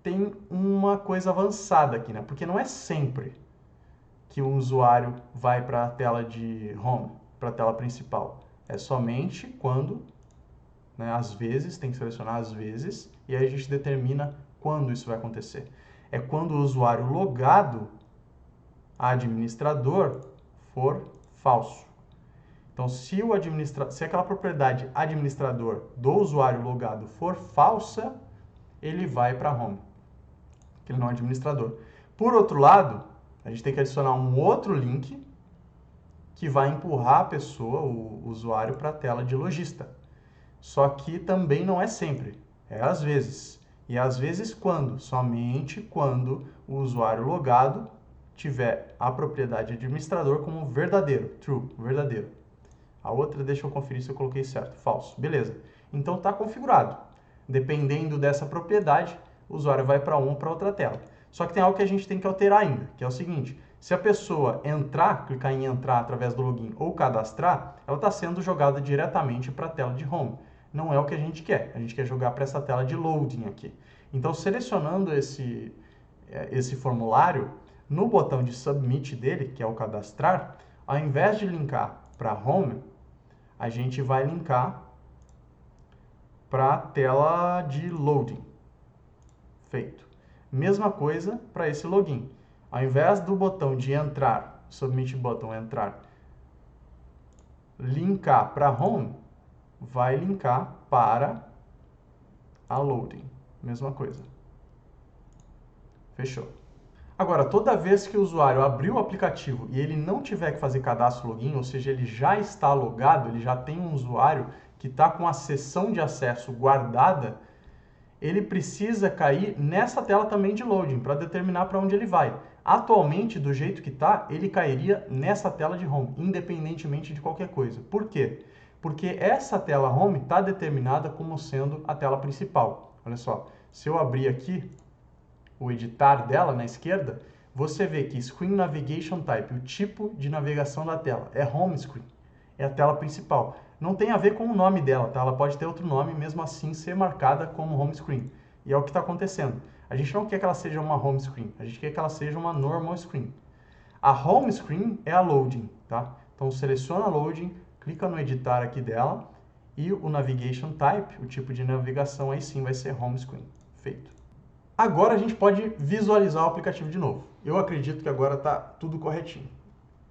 tem uma coisa avançada aqui, né? Porque não é sempre que o usuário vai para a tela de home, para a tela principal. É somente quando, né, às vezes, tem que selecionar às vezes, e aí a gente determina quando isso vai acontecer. É quando o usuário logado administrador for falso. Então, se aquela propriedade administrador do usuário logado for falsa, ele vai para home, que ele não é administrador. Por outro lado, a gente tem que adicionar um outro link que vai empurrar a pessoa, o usuário, para a tela de lojista. Só que também não é sempre, é às vezes. E às vezes quando? Somente quando o usuário logado tiver a propriedade administrador como verdadeiro, true, verdadeiro. A outra, deixa eu conferir se eu coloquei certo, falso. Beleza. Então está configurado. Dependendo dessa propriedade, o usuário vai para uma ou para outra tela. Só que tem algo que a gente tem que alterar ainda, que é o seguinte: se a pessoa clicar em entrar através do login ou cadastrar, ela está sendo jogada diretamente para a tela de home. Não é o que a gente quer. A gente quer jogar para essa tela de loading aqui. Então, selecionando esse formulário, no botão de submit dele, que é o cadastrar, ao invés de linkar para home, a gente vai linkar para a tela de loading. Feito. Mesma coisa para esse login. Ao invés do botão de entrar, submit button, entrar, linkar para home, vai linkar para a loading. Mesma coisa. Fechou. Agora, toda vez que o usuário abrir o aplicativo e ele não tiver que fazer cadastro login, ou seja, ele já está logado, ele já tem um usuário que está com a sessão de acesso guardada, ele precisa cair nessa tela também de loading para determinar para onde ele vai. Atualmente, do jeito que está, ele cairia nessa tela de home, independentemente de qualquer coisa. Por quê? Porque essa tela home está determinada como sendo a tela principal. Olha só, se eu abrir aqui o editar dela na esquerda, você vê que Screen Navigation Type, o tipo de navegação da tela, é Home Screen, é a tela principal. Não tem a ver com o nome dela, tá? Ela pode ter outro nome, mesmo assim ser marcada como Home Screen. E é o que está acontecendo. A gente não quer que ela seja uma Home Screen, a gente quer que ela seja uma Normal Screen. A Home Screen é a Loading, tá? Então seleciona a Loading, clica no editar aqui dela, e o Navigation Type, o tipo de navegação, aí sim vai ser Home Screen. Feito. Agora a gente pode visualizar o aplicativo de novo. Eu acredito que agora está tudo corretinho.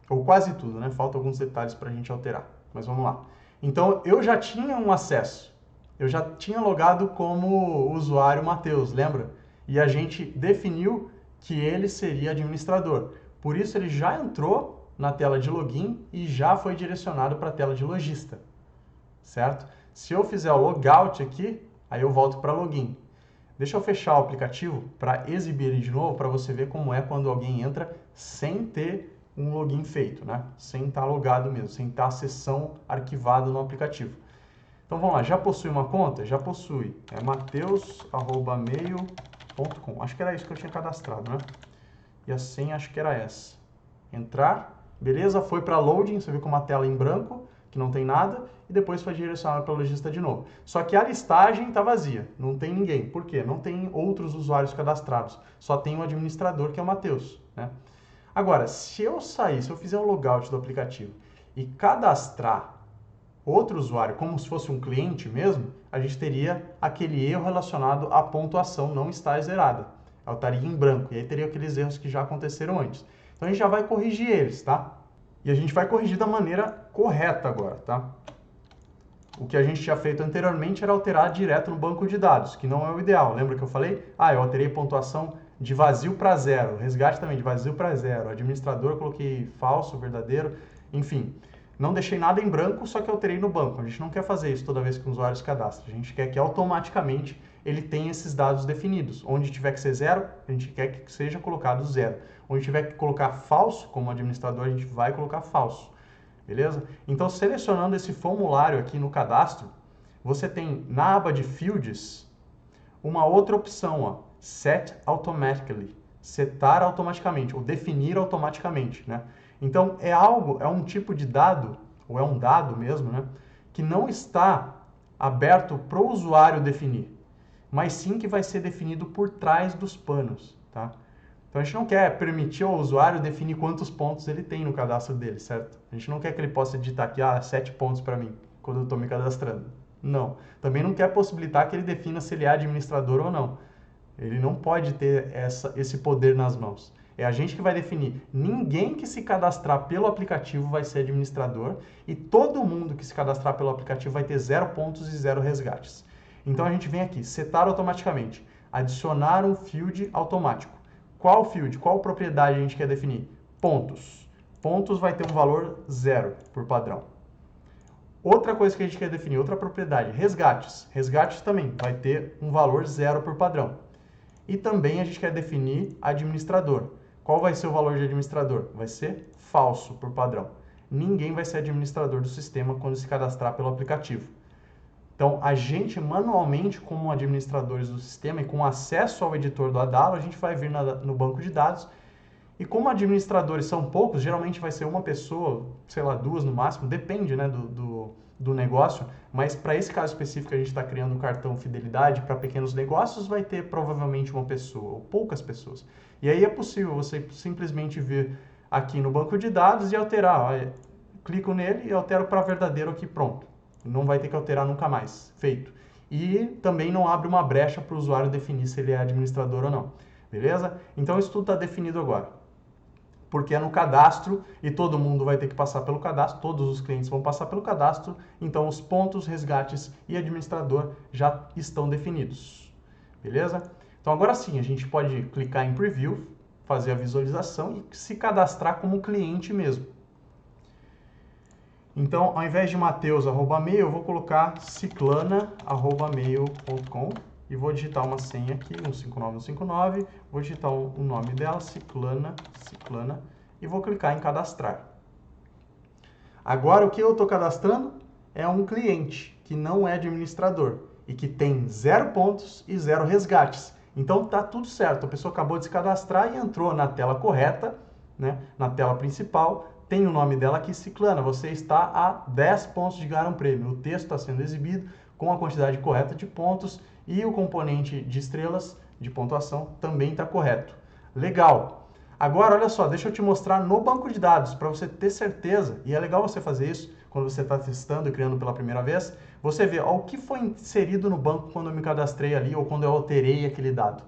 Ou quase tudo, né? Faltam alguns detalhes para a gente alterar. Mas vamos lá. Então, eu já tinha um acesso. Eu já tinha logado como usuário Matheus, lembra? E a gente definiu que ele seria administrador. Por isso, ele já entrou na tela de login e já foi direcionado para a tela de lojista. Certo? Se eu fizer o logout aqui, aí eu volto para login. Deixa eu fechar o aplicativo para exibir ele de novo, para você ver como é quando alguém entra sem ter um login feito, né? Sem estar logado mesmo, sem estar a sessão arquivada no aplicativo. Então vamos lá, já possui uma conta? Já possui. É mateus@mail.com. Acho que era isso que eu tinha cadastrado, né? E a senha acho que era essa. Entrar, beleza? Foi para loading, você viu com uma tela em branco, que não tem nada, e depois foi direcionado para o lojista de novo. Só que a listagem está vazia, não tem ninguém. Por quê? Não tem outros usuários cadastrados, só tem um administrador que é o Matheus, né? Agora, se eu fizer o logout do aplicativo e cadastrar outro usuário, como se fosse um cliente mesmo, a gente teria aquele erro relacionado à pontuação não estar zerada. Ela estaria em branco, e aí teria aqueles erros que já aconteceram antes. Então a gente já vai corrigir eles, tá? E a gente vai corrigir da maneira correta agora, tá? O que a gente tinha feito anteriormente era alterar direto no banco de dados, que não é o ideal. Lembra que eu falei? Eu alterei pontuação de vazio para zero. Resgate também de vazio para zero. Administrador eu coloquei falso, verdadeiro. Enfim, Não deixei nada em branco, só que alterei no banco. A gente não quer fazer isso toda vez que um usuário se cadastra. A gente quer que automaticamente ele tenha esses dados definidos. Onde tiver que ser 0, a gente quer que seja colocado 0. Onde tiver que colocar falso, como administrador, a gente vai colocar falso. Beleza? Então, selecionando esse formulário aqui no cadastro, você tem na aba de Fields uma outra opção, ó, Set Automatically, setar automaticamente, ou definir automaticamente, né? Então, é um tipo de dado, ou é um dado mesmo, né, que não está aberto para o usuário definir, mas sim que vai ser definido por trás dos panos, tá? Então, a gente não quer permitir ao usuário definir quantos pontos ele tem no cadastro dele, certo? A gente não quer que ele possa digitar aqui, 7 pontos para mim, quando eu estou me cadastrando. Não. Também não quer possibilitar que ele defina se ele é administrador ou não. Ele não pode ter esse poder nas mãos. É a gente que vai definir. Ninguém que se cadastrar pelo aplicativo vai ser administrador e todo mundo que se cadastrar pelo aplicativo vai ter 0 pontos e 0 resgates. Então a gente vem aqui, setar automaticamente, adicionar um field automático. Qual field? Qual propriedade a gente quer definir? Pontos. Pontos vai ter um valor 0 por padrão. Outra coisa que a gente quer definir, outra propriedade, resgates. Resgates também vai ter um valor 0 por padrão. E também a gente quer definir administrador. Qual vai ser o valor de administrador? Vai ser falso por padrão. Ninguém vai ser administrador do sistema quando se cadastrar pelo aplicativo. Então, a gente manualmente, como administradores do sistema e com acesso ao editor do Adalo, a gente vai vir no banco de dados. E como administradores são poucos, geralmente vai ser uma pessoa, sei lá, 2 no máximo, depende, né, do negócio, mas para esse caso específico a gente está criando um cartão fidelidade para pequenos negócios, vai ter provavelmente uma pessoa, ou poucas pessoas. E aí é possível você simplesmente vir aqui no banco de dados e alterar. Clico nele e altero para verdadeiro aqui, pronto. Não vai ter que alterar nunca mais, feito. E também não abre uma brecha para o usuário definir se ele é administrador ou não. Beleza? Então isso tudo está definido agora. Porque é no cadastro e todo mundo vai ter que passar pelo cadastro, todos os clientes vão passar pelo cadastro, então os pontos, resgates e administrador já estão definidos. Beleza? Então agora sim, a gente pode clicar em Preview, fazer a visualização e se cadastrar como cliente mesmo. Então, ao invés de mateus@mail, eu vou colocar ciclana@mail.com e vou digitar uma senha aqui, 159159, vou digitar o nome dela, Ciclana, e vou clicar em cadastrar. Agora, o que eu estou cadastrando é um cliente que não é administrador e que tem 0 pontos e 0 resgates. Então, tá tudo certo, a pessoa acabou de se cadastrar e entrou na tela correta, né, na tela principal. Tem o nome dela aqui, Ciclana, você está a 10 pontos de ganhar um prêmio. O texto está sendo exibido com a quantidade correta de pontos e o componente de estrelas de pontuação também está correto. Legal! Agora, olha só, deixa eu te mostrar no banco de dados, para você ter certeza, e é legal você fazer isso quando você está testando e criando pela primeira vez, você vê ó, o que foi inserido no banco quando eu me cadastrei ali ou quando eu alterei aquele dado.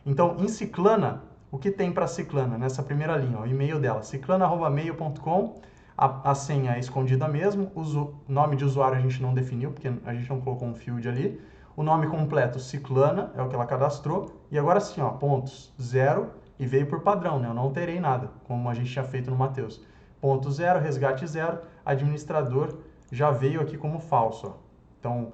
Então, em Ciclana, o que tem para Ciclana nessa primeira linha? O e-mail dela, ciclana@mail.com, a senha é escondida mesmo, o nome de usuário a gente não definiu, porque a gente não colocou um field ali. O nome completo, Ciclana, é o que ela cadastrou. E agora sim, ó, pontos 0 e veio por padrão, né? Eu não alterei nada, como a gente tinha feito no Mateus. Ponto 0, resgate 0, administrador já veio aqui como falso, ó. Então,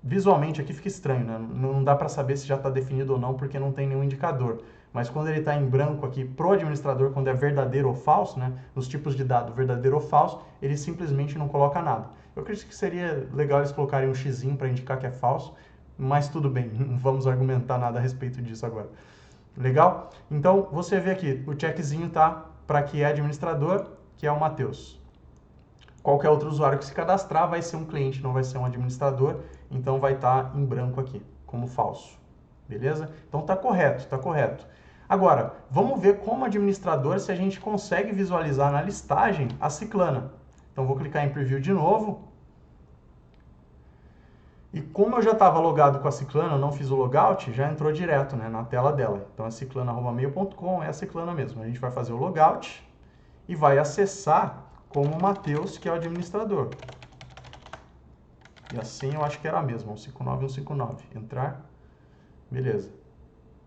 visualmente aqui fica estranho, né? Não dá para saber se já está definido ou não, porque não tem nenhum indicador. Mas quando ele está em branco aqui pro administrador, quando é verdadeiro ou falso, né, nos tipos de dado verdadeiro ou falso, ele simplesmente não coloca nada. Eu acredito que seria legal eles colocarem um xizinho para indicar que é falso, mas tudo bem, não vamos argumentar nada a respeito disso agora. Legal? Então, você vê aqui, o checkzinho tá para que é administrador, que é o Mateus. Qualquer outro usuário que se cadastrar vai ser um cliente, não vai ser um administrador, então vai estar em branco aqui, como falso. Beleza? Então tá correto, tá correto. Agora, vamos ver como administrador se a gente consegue visualizar na listagem a Ciclana. Então, vou clicar em Preview de novo. E como eu já estava logado com a Ciclana, eu não fiz o logout, já entrou direto, né, na tela dela. Então, é ciclana@mail.com, é a Ciclana mesmo. A gente vai fazer o logout e vai acessar como o Mateus, que é o administrador. E assim eu acho que era a mesma, 159. Entrar. Beleza.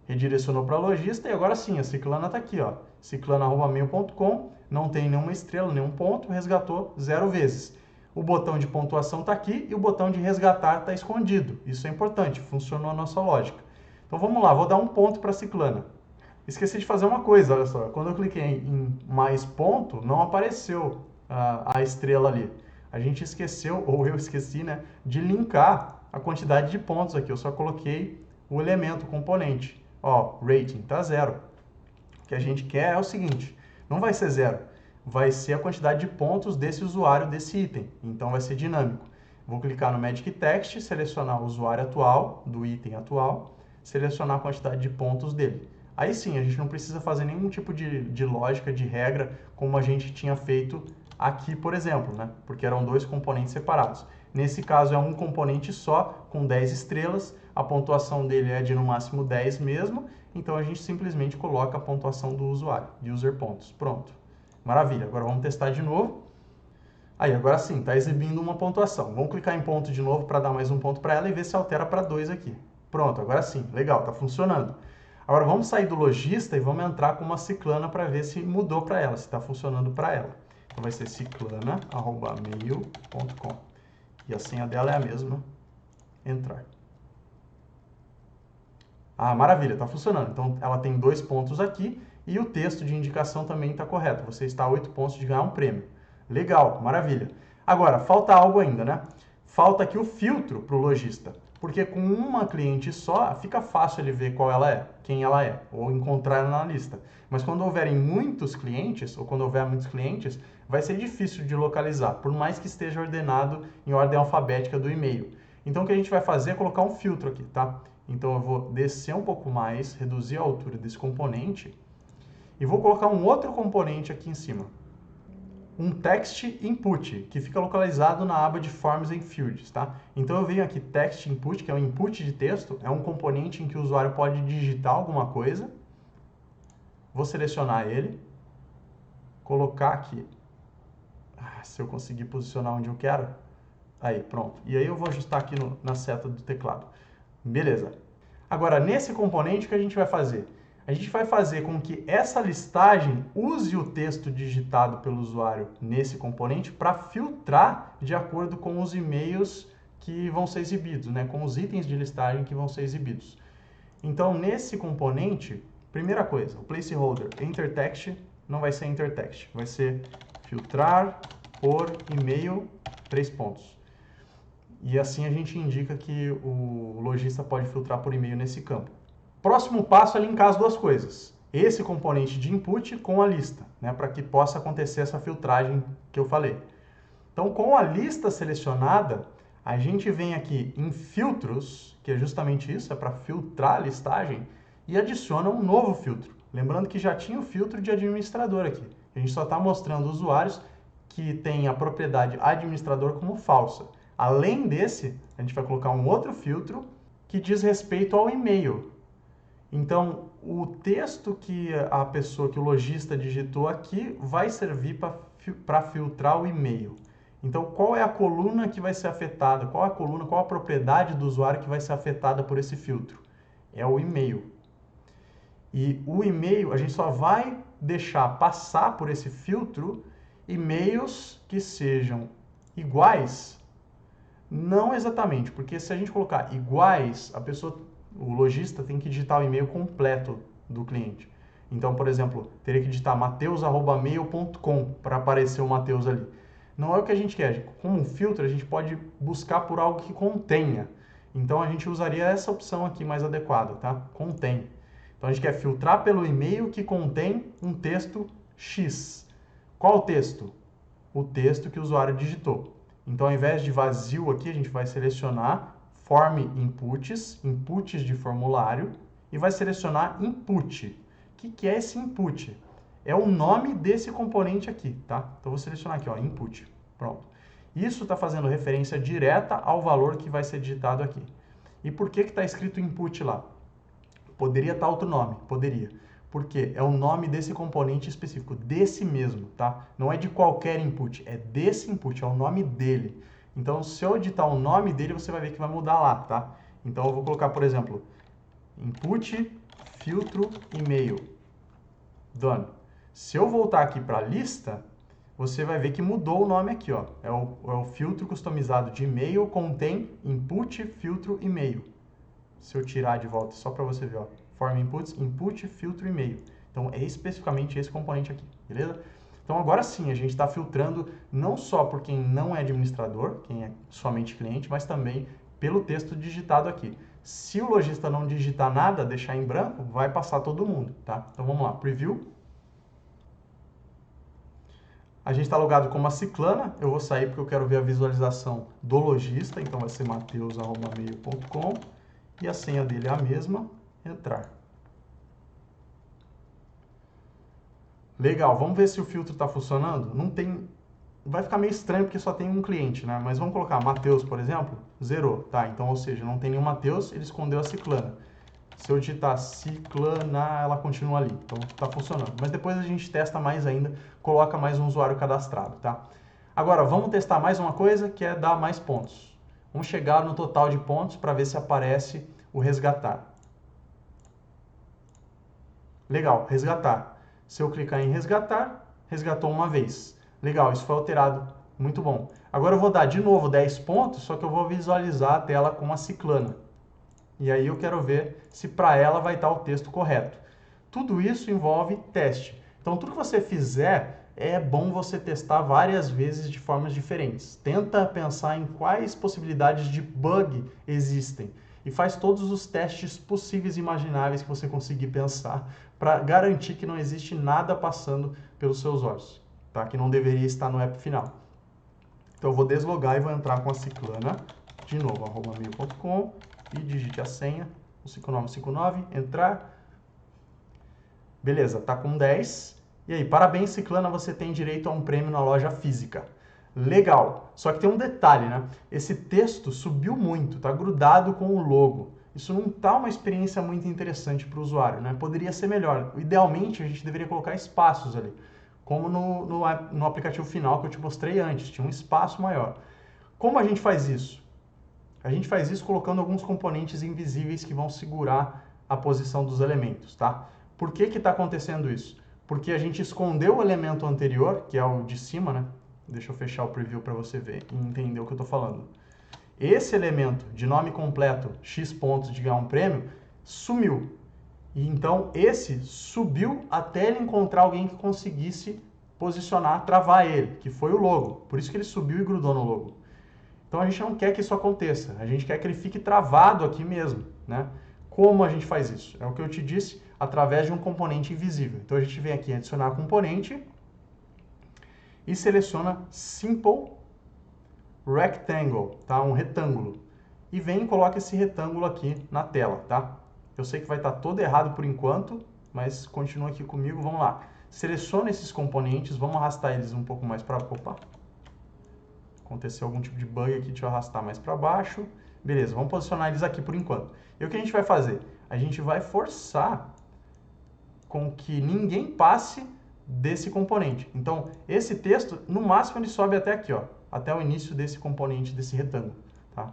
Redirecionou para lojista e agora sim, a Ciclana está aqui, ó. Ciclana@mail.com, não tem nenhuma estrela, nenhum ponto, resgatou 0 vezes. O botão de pontuação está aqui e o botão de resgatar está escondido. Isso é importante, funcionou a nossa lógica. Então vamos lá, vou dar um ponto para a ciclana. Esqueci de fazer uma coisa, olha só. Quando eu cliquei em mais ponto, não apareceu a estrela ali. A gente esqueceu, ou eu esqueci, né, de linkar a quantidade de pontos aqui. Eu só coloquei o elemento, o componente. Ó, rating está 0. O que a gente quer é o seguinte, não vai ser 0, vai ser a quantidade de pontos desse usuário, desse item. Então vai ser dinâmico. Vou clicar no Magic Text, selecionar o usuário atual, do item atual, selecionar a quantidade de pontos dele. Aí sim, a gente não precisa fazer nenhum tipo de lógica, de regra, como a gente tinha feito aqui, por exemplo, né? Porque eram 2 componentes separados. Nesse caso é um componente só, com 10 estrelas, a pontuação dele é de no máximo 10 mesmo, então a gente simplesmente coloca a pontuação do usuário, user pontos. Pronto. Maravilha. Agora vamos testar de novo. Aí, agora sim, está exibindo uma pontuação. Vamos clicar em ponto de novo para dar mais um ponto para ela e ver se altera para 2 aqui. Pronto, agora sim. Legal, está funcionando. Agora vamos sair do lojista e vamos entrar com uma ciclana para ver se mudou para ela, se está funcionando para ela. Então vai ser ciclana@mail.com. E a senha dela é a mesma. Entrar. Ah, maravilha, está funcionando. Então ela tem 2 pontos aqui e o texto de indicação também está correto. Você está a 8 pontos de ganhar um prêmio. Legal, maravilha. Agora, falta algo ainda, né? Falta aqui o filtro para o lojista. Porque com uma cliente só, fica fácil ele ver qual ela é, quem ela é, ou encontrar ela na lista. Mas quando houverem muitos clientes, ou quando houver muitos clientes, vai ser difícil de localizar, por mais que esteja ordenado em ordem alfabética do e-mail. Então o que a gente vai fazer é colocar um filtro aqui, tá? Então eu vou descer um pouco mais, reduzir a altura desse componente, e vou colocar um outro componente aqui em cima. Um text input, que fica localizado na aba de Forms and Fields, tá? Então eu venho aqui text input, que é um input de texto, é um componente em que o usuário pode digitar alguma coisa. Vou selecionar ele, colocar aqui, se eu conseguir posicionar onde eu quero, aí, pronto. E aí eu vou ajustar aqui na seta do teclado. Beleza. Agora, nesse componente, o que a gente vai fazer? A gente vai fazer com que essa listagem use o texto digitado pelo usuário nesse componente para filtrar de acordo com os e-mails que vão ser exibidos, né? Com os itens de listagem que vão ser exibidos. Então, nesse componente, primeira coisa, o placeholder intertext não vai ser intertext, vai ser filtrar por e-mail, 3 pontos. E assim a gente indica que o lojista pode filtrar por e-mail nesse campo. Próximo passo é linkar as duas coisas. Esse componente de input com a lista, né, para que possa acontecer essa filtragem que eu falei. Então, com a lista selecionada, a gente vem aqui em filtros, que é justamente isso, é para filtrar a listagem, e adiciona um novo filtro. Lembrando que já tinha o filtro de administrador aqui. A gente só está mostrando usuários que têm a propriedade administrador como falsa. Além desse, a gente vai colocar um outro filtro que diz respeito ao e-mail. Então, o texto que a pessoa, que o lojista digitou aqui, vai servir para filtrar o e-mail. Então, qual é a coluna que vai ser afetada? Qual é a coluna, qual a propriedade do usuário que vai ser afetada por esse filtro? É o e-mail. E o e-mail, a gente só vai deixar passar por esse filtro e-mails que sejam iguais. Não exatamente, porque se a gente colocar iguais, o lojista tem que digitar o e-mail completo do cliente. Então, por exemplo, teria que digitar mateus@mail.com para aparecer o Mateus ali. Não é o que a gente quer. Como um filtro, a gente pode buscar por algo que contenha. Então, a gente usaria essa opção aqui mais adequada, tá? Contém. Então, a gente quer filtrar pelo e-mail que contém um texto X. Qual texto? O texto que o usuário digitou. Então, ao invés de vazio aqui, a gente vai selecionar Form Inputs, inputs de formulário, e vai selecionar Input. O que é esse Input? É o nome desse componente aqui, tá? Então, vou selecionar aqui, ó, Input. Pronto. Isso está fazendo referência direta ao valor que vai ser digitado aqui. E por que está escrito Input lá? Poderia estar outro nome? Poderia. Porque é o nome desse componente específico, desse mesmo, tá? Não é de qualquer input, é desse input, é o nome dele. Então, se eu editar o nome dele, você vai ver que vai mudar lá, tá? Então, eu vou colocar, por exemplo, input, filtro, e-mail. Done. Se eu voltar aqui para a lista, você vai ver que mudou o nome aqui, ó. É o filtro customizado de e-mail, contém input, filtro, e-mail. Se eu tirar de volta, só para você ver, ó. Form inputs, input, filtro, e-mail. Então, é especificamente esse componente aqui, beleza? Então, agora sim, a gente está filtrando não só por quem não é administrador, quem é somente cliente, mas também pelo texto digitado aqui. Se o lojista não digitar nada, deixar em branco, vai passar todo mundo, tá? Então, vamos lá, preview. A gente está logado como a Ciclana, eu vou sair porque eu quero ver a visualização do lojista, então vai ser mateus@mail.com e a senha dele é a mesma, entrar. Legal, vamos ver se o filtro está funcionando? Não tem, vai ficar meio estranho porque só tem um cliente, né? Mas vamos colocar Mateus, por exemplo, zerou, tá? Então, ou seja, não tem nenhum Mateus, ele escondeu a Ciclana. Se eu digitar Ciclana, ela continua ali. Então, está funcionando. Mas depois a gente testa mais ainda, coloca mais um usuário cadastrado, tá? Agora, vamos testar mais uma coisa, que é dar mais pontos. Vamos chegar no total de pontos para ver se aparece o resgatar. Legal, resgatar. Se eu clicar em resgatar, resgatou uma vez. Legal, isso foi alterado. Muito bom. Agora eu vou dar de novo 10 pontos, só que eu vou visualizar a tela com a Ciclana. E aí eu quero ver se para ela vai estar o texto correto. Tudo isso envolve teste. Então, tudo que você fizer, é bom você testar várias vezes de formas diferentes. Tenta pensar em quais possibilidades de bug existem. E faz todos os testes possíveis e imagináveis que você conseguir pensar para garantir que não existe nada passando pelos seus olhos, tá? Que não deveria estar no app final. Então, eu vou deslogar e vou entrar com a Ciclana, de novo, @mail.com, e digite a senha, 5959, entrar. Beleza, tá com 10. E aí, parabéns, Ciclana, você tem direito a um prêmio na loja física. Legal, só que tem um detalhe, né? Esse texto subiu muito, tá grudado com o logo. Isso não tá uma experiência muito interessante para o usuário, né? Poderia ser melhor. Idealmente, a gente deveria colocar espaços ali, como no aplicativo final que eu te mostrei antes, tinha um espaço maior. Como a gente faz isso? A gente faz isso colocando alguns componentes invisíveis que vão segurar a posição dos elementos, tá? Por que está acontecendo isso? Porque a gente escondeu o elemento anterior, que é o de cima, né? Deixa eu fechar o preview para você ver e entender o que eu estou falando. Esse elemento de nome completo, X pontos de ganhar um prêmio, sumiu. E então esse subiu até ele encontrar alguém que conseguisse posicionar, travar ele, que foi o logo. Por isso que ele subiu e grudou no logo. Então a gente não quer que isso aconteça, a gente quer que ele fique travado aqui mesmo, né? Como a gente faz isso? É o que eu te disse, através de um componente invisível. Então a gente vem aqui em adicionar componente e seleciona Simple Rectangle, tá? Um retângulo. E vem e coloca esse retângulo aqui na tela, tá? Eu sei que vai estar todo errado por enquanto, mas continua aqui comigo, vamos lá. Seleciona esses componentes, vamos arrastar eles um pouco mais para... Opa! Aconteceu algum tipo de bug aqui, deixa eu arrastar mais para baixo. Beleza, vamos posicionar eles aqui por enquanto. E o que a gente vai fazer? A gente vai forçar com que ninguém passe desse componente. Então, esse texto, no máximo, ele sobe até aqui, ó, até o início desse componente, desse retângulo, tá?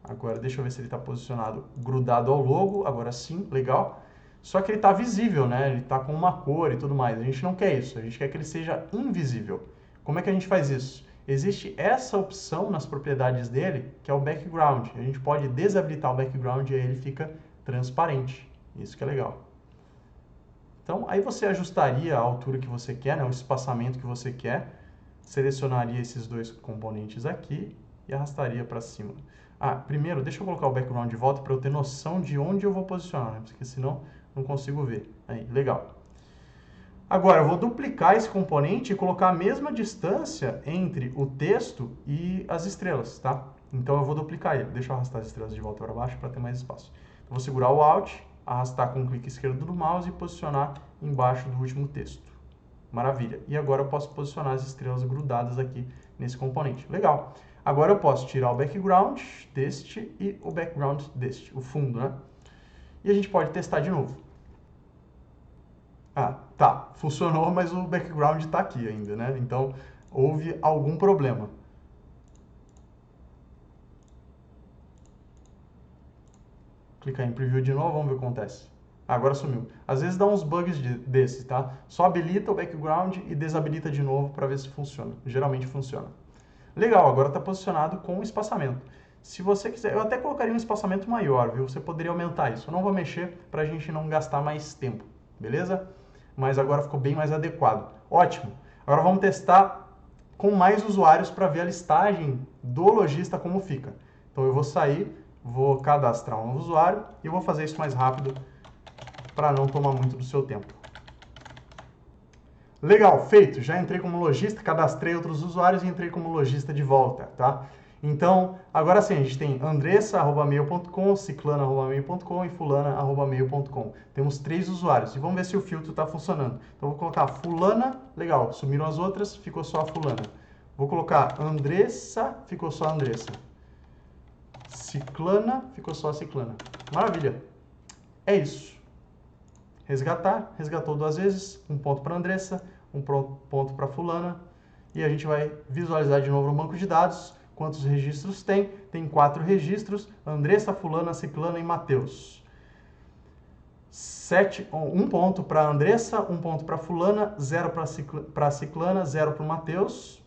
Agora, deixa eu ver se ele está posicionado grudado ao logo. Agora sim, legal. Só que ele está visível, né? Ele está com uma cor e tudo mais. A gente não quer isso, a gente quer que ele seja invisível. Como é que a gente faz isso? Existe essa opção nas propriedades dele, que é o background. A gente pode desabilitar o background e aí ele fica transparente. Isso que é legal. Então, aí você ajustaria a altura que você quer, né, o espaçamento que você quer, selecionaria esses dois componentes aqui e arrastaria para cima. Ah, primeiro, deixa eu colocar o background de volta para eu ter noção de onde eu vou posicionar, né, porque senão não consigo ver. Aí, legal. Agora, eu vou duplicar esse componente e colocar a mesma distância entre o texto e as estrelas, tá? Então, eu vou duplicar ele. Deixa eu arrastar as estrelas de volta para baixo para ter mais espaço. Eu vou segurar o Alt, arrastar com o clique esquerdo do mouse e posicionar embaixo do último texto. Maravilha. E agora eu posso posicionar as estrelas grudadas aqui nesse componente. Legal. Agora eu posso tirar o background deste e o background deste, o fundo, né? E a gente pode testar de novo. Ah, tá, funcionou, mas o background está aqui ainda, né? Então, houve algum problema. Clicar em Preview de novo, vamos ver o que acontece. Agora sumiu. Às vezes dá uns bugs desses, tá? Só habilita o background e desabilita de novo para ver se funciona. Geralmente funciona. Legal, agora está posicionado com espaçamento. Se você quiser, eu até colocaria um espaçamento maior, viu? Você poderia aumentar isso. Eu não vou mexer para a gente não gastar mais tempo, beleza? Mas agora ficou bem mais adequado. Ótimo. Agora vamos testar com mais usuários para ver a listagem do lojista como fica. Então eu vou sair, vou cadastrar um novo usuário e eu vou fazer isso mais rápido para não tomar muito do seu tempo. Legal, feito. Já entrei como lojista, cadastrei outros usuários e entrei como lojista de volta, tá? Então, agora sim, a gente tem andressa@mail.com, ciclana@mail.com e fulana@mail.com. Temos 3 usuários e vamos ver se o filtro está funcionando. Então, vou colocar fulana, legal, sumiram as outras, ficou só a fulana. Vou colocar Andressa, ficou só a Andressa. Ciclana, ficou só a Ciclana. Maravilha. É isso. Resgatar, resgatou 2 vezes, um ponto para Andressa, um ponto para fulana, e a gente vai visualizar de novo no banco de dados quantos registros tem. Tem 4 registros, Andressa, fulana, Ciclana e Mateus. 1 ponto para Andressa, 1 ponto para fulana, 0 para Ciclana, 0 para o Mateus.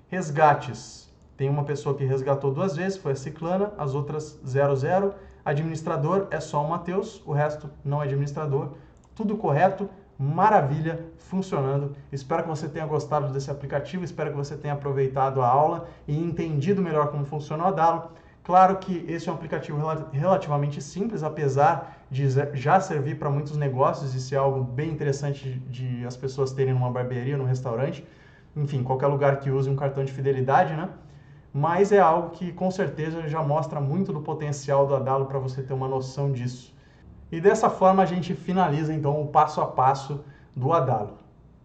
Resgates, tem uma pessoa que resgatou 2 vezes, foi a Ciclana, as outras 0, 0. Administrador é só o Mateus, o resto não é administrador. Tudo correto, maravilha, funcionando. Espero que você tenha gostado desse aplicativo, espero que você tenha aproveitado a aula e entendido melhor como funciona o Adalo. Claro que esse é um aplicativo relativamente simples, apesar de já servir para muitos negócios e ser algo bem interessante de as pessoas terem numa barbearia, num restaurante, enfim, qualquer lugar que use um cartão de fidelidade, né? Mas é algo que com certeza já mostra muito do potencial do Adalo para você ter uma noção disso. E dessa forma a gente finaliza então o passo a passo do Adalo.